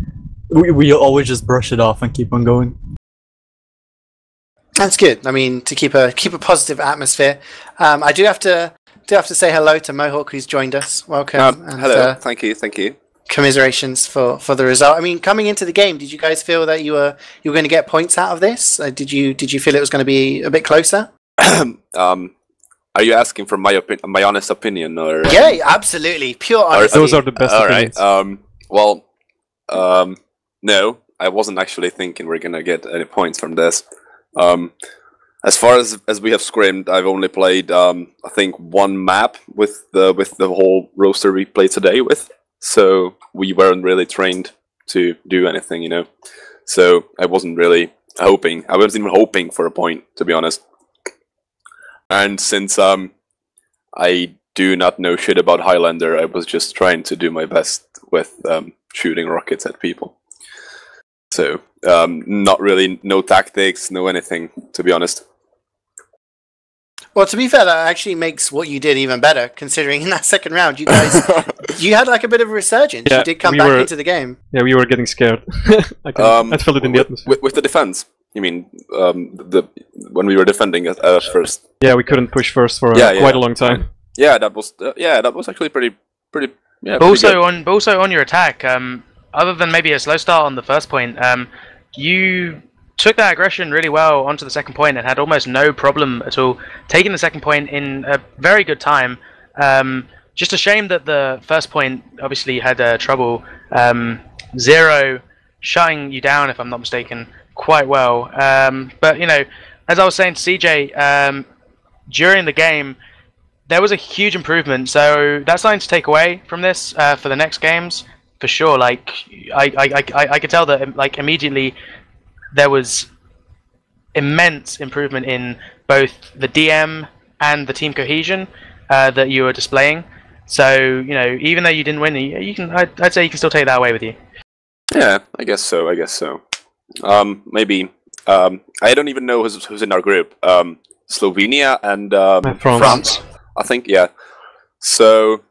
S5: just brush it off and keep on going.
S1: That's good. I mean, to keep a positive atmosphere. I do have to say hello to Mohawk, who's joined us. Welcome.
S4: Hello. Thank you.
S1: Commiserations for the result. I mean, coming into the game, did you guys feel that you were going to get points out of this? Did you feel it was going to be a bit closer?
S4: Are you asking for my honest opinion, or?
S1: Yeah, absolutely, pure honesty.
S3: Those are the best opinions.
S4: All right. No, I wasn't actually thinking we're gonna get any points from this. As far as we have scrimmed, I've only played I think 1 map with the whole roster we played today with. So we weren't really trained to do anything, So I wasn't really hoping. I wasn't even hoping for a point, to be honest. And since I do not know shit about Highlander, I was just trying to do my best with shooting rockets at people. So, not really, no tactics, no anything, to be honest.
S1: Well, to be fair, that actually makes what you did even better, considering in that second round, you guys, you had like a bit of a resurgence. Yeah, you did come back into the game.
S3: Yeah, we were getting scared. I felt it in the atmosphere.
S4: With the defense, you mean, when we were defending at first?
S3: Yeah, we couldn't push first for quite a long time.
S4: Yeah, that was actually pretty. Yeah.
S2: Also on your attack, other than maybe a slow start on the first point, you took that aggression really well onto the second point and had almost no problem at all taking the second point in a very good time. Just a shame that the first point obviously had trouble. Zero shutting you down, if I'm not mistaken, quite well. But as I was saying to CeeJaey, during the game, there was a huge improvement. So that's something to take away from this for the next games for sure. Like I could tell that like immediately there was immense improvement in both the DM and the team cohesion that you were displaying. So even though you didn't win, you can. I'd say you can still take that away with you.
S4: Yeah, I guess so. Maybe. I don't even know who's in our group. Slovenia and
S1: France.
S4: I think, yeah. So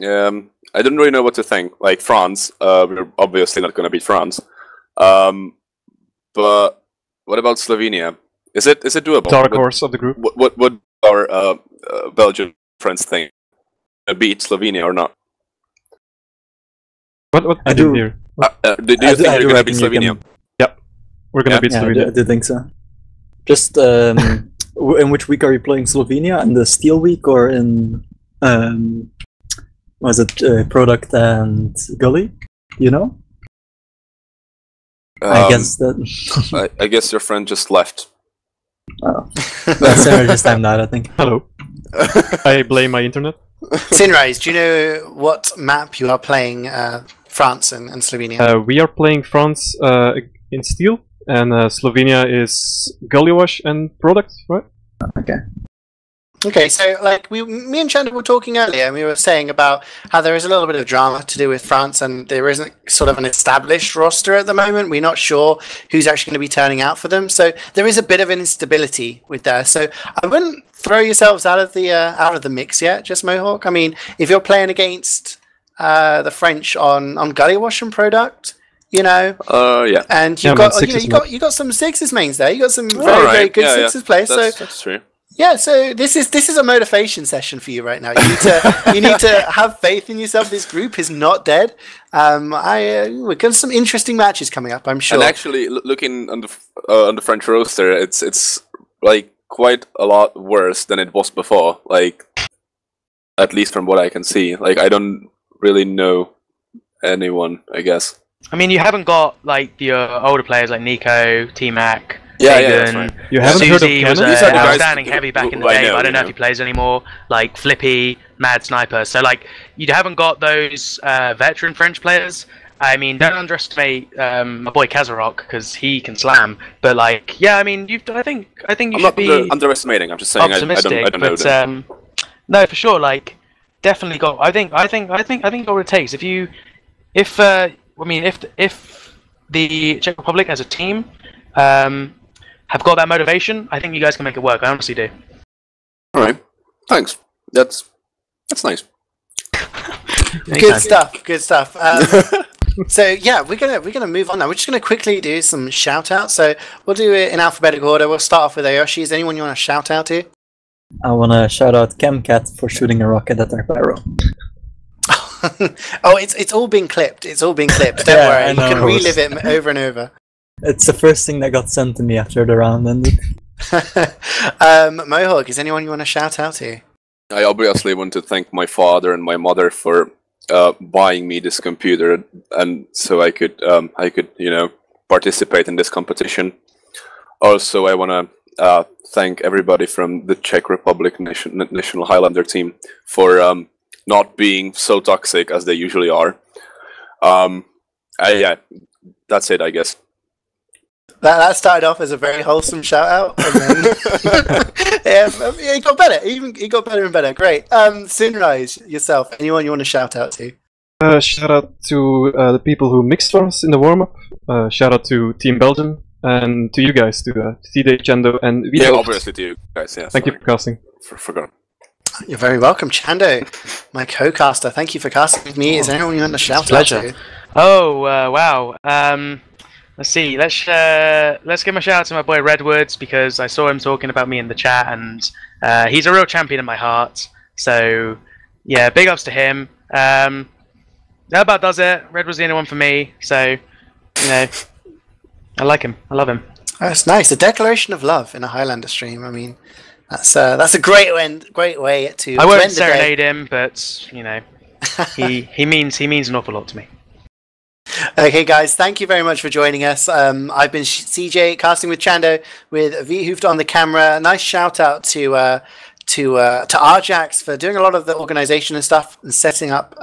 S4: I don't really know what to think. Like France, we're obviously not going to beat France. But what about Slovenia? Is it doable?
S3: Dark horse of the group.
S4: What would our Belgian friends think? Beat Slovenia or not?
S3: What
S5: I
S3: did you
S5: do-
S3: hear?
S4: Do you think you're going to beat Slovenia?
S3: We're gonna beat
S5: Yeah,
S3: Slovenia.
S5: I do think so. Just in which week are you playing Slovenia? In the Steel Week or in was it Product and Gully? You know? I guess that.
S4: I guess your friend just left.
S5: Oh. That's just timed out, I think.
S3: Hello. I blame my internet.
S1: CeeJaey, do you know what map you are playing France and Slovenia?
S3: We are playing France in Steel, and Slovenia is Gullywash and Product, right?
S5: Okay.
S1: Okay, so like me and Chando were talking earlier, and we were saying about how there is a little bit of drama to do with France, and there isn't sort of an established roster at the moment. We're not sure who's actually going to be turning out for them, so there is a bit of an instability with there. So I wouldn't throw yourselves out of the mix yet, just Mohawk. I mean, if you're playing against the French on Gullywash and Product,
S4: Yeah.
S1: and
S3: Yeah,
S1: you've
S3: man,
S1: got
S3: sixes
S1: you got some sixes mains there. You got some very
S4: Alright,
S1: very good
S4: yeah,
S1: sixes players. So
S4: That's true.
S1: yeah, so this is a motivation session for you right now. You need to have faith in yourself. This group is not dead. We've got some interesting matches coming up, I'm sure.
S4: And actually, looking on the French roster, it's like quite a lot worse than it was before. Like, at least from what I can see. Like, I don't really know anyone, I guess.
S2: I mean, you haven't got like the older players like Nico, T-Mac,
S4: Yeah,
S2: Hayden.
S4: that's right.
S3: You haven't heard of
S2: Suzy was
S3: Cannon?
S4: These are the guys
S2: outstanding heavy back in the
S4: who I
S2: day,
S4: know,
S2: but I don't know
S4: you
S2: if he plays anymore. Like Flippy, Mad Sniper. So like you haven't got those veteran French players. I mean, don't underestimate my boy Kazarok because he can slam. But like, yeah, I mean, I think you
S4: I'm
S2: should
S4: not
S2: be
S4: underestimating. I'm just saying I
S2: optimistic.
S4: don't know
S2: But
S4: them.
S2: no, for sure, like definitely got. I think got what it takes. If the Czech Republic as a team have got that motivation, I think you guys can make it work. I honestly do.
S4: All right, thanks. That's nice.
S1: Good stuff. Good stuff. So yeah, we're gonna move on now. We're just gonna quickly do some shout outs. So we'll do it in alphabetical order. We'll start off with Ayoshi. Is anyone you want to shout out to?
S5: I want to shout out Chemcat for shooting a rocket at our pyro.
S1: Oh, it's all been clipped. It's all been clipped. Don't
S5: Yeah,
S1: worry.
S5: I
S1: You
S5: know.
S1: can relive it over and over.
S5: It's the first thing that got sent to me after the round ended.
S1: Mohawk, is anyone you want to shout out to?
S4: I obviously want to thank my father and my mother for buying me this computer, and so I could participate in this competition. Also, I want to thank everybody from the Czech Republic national Highlander team for not being so toxic as they usually are. Yeah, that's it, I guess.
S1: That started off as a very wholesome shout out, and then it got better. It got better and better. Great. Sunrise, yourself. Anyone you want to shout out to?
S3: Shout out to the people who mixed for us in the warm up. Shout out to Team Belgium and to you guys, to CeeJaey, Chando, and
S4: Yeah,
S3: Wiethoofd.
S4: obviously to you guys. Yeah,
S3: Thank you for casting.
S4: Forgot.
S1: You're very welcome, Chando, my co-caster. Thank you for casting with me. Is there anyone you want to shout out
S2: Pleasure.
S1: to?
S2: Oh wow. Let's see. Let's give a shout out to my boy Redwoods because I saw him talking about me in the chat, and he's a real champion in my heart. So yeah, big ups to him. That about does it. Redwood's the only one for me. So I like him. I love him.
S1: That's nice. A declaration of love in a Highlander stream. I mean, that's a great way to.
S2: I won't
S1: end the day.
S2: serenade him, but he means an awful lot to me.
S1: Okay, guys, thank you very much for joining us. I've been CeeJaey casting with Chando with Wiethoofd on the camera. Nice shout out to to Arjax for doing a lot of the organization and stuff and setting up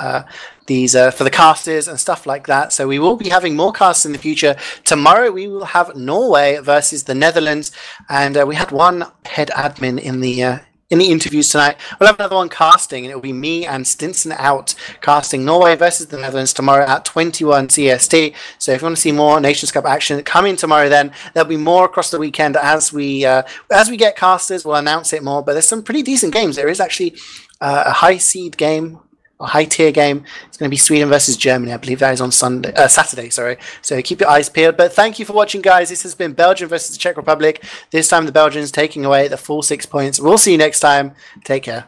S1: these for the casters and stuff like that. So we will be having more casts in the future. Tomorrow we will have Norway versus the Netherlands, and we had one head admin in the interviews tonight. We'll have another one casting, and it will be me and Stinson out casting Norway versus the Netherlands tomorrow at 21 CST. So if you want to see more Nations Cup action, come in tomorrow. Then there'll be more across the weekend as we get casters. We'll announce it more. But there's some pretty decent games. There is actually a high seed game. A high tier game. It's going to be Sweden versus Germany. I believe that is on Saturday. Sorry. So keep your eyes peeled. But thank you for watching, guys. This has been Belgium versus the Czech Republic. This time the Belgians taking away the full 6 points. We'll see you next time. Take care.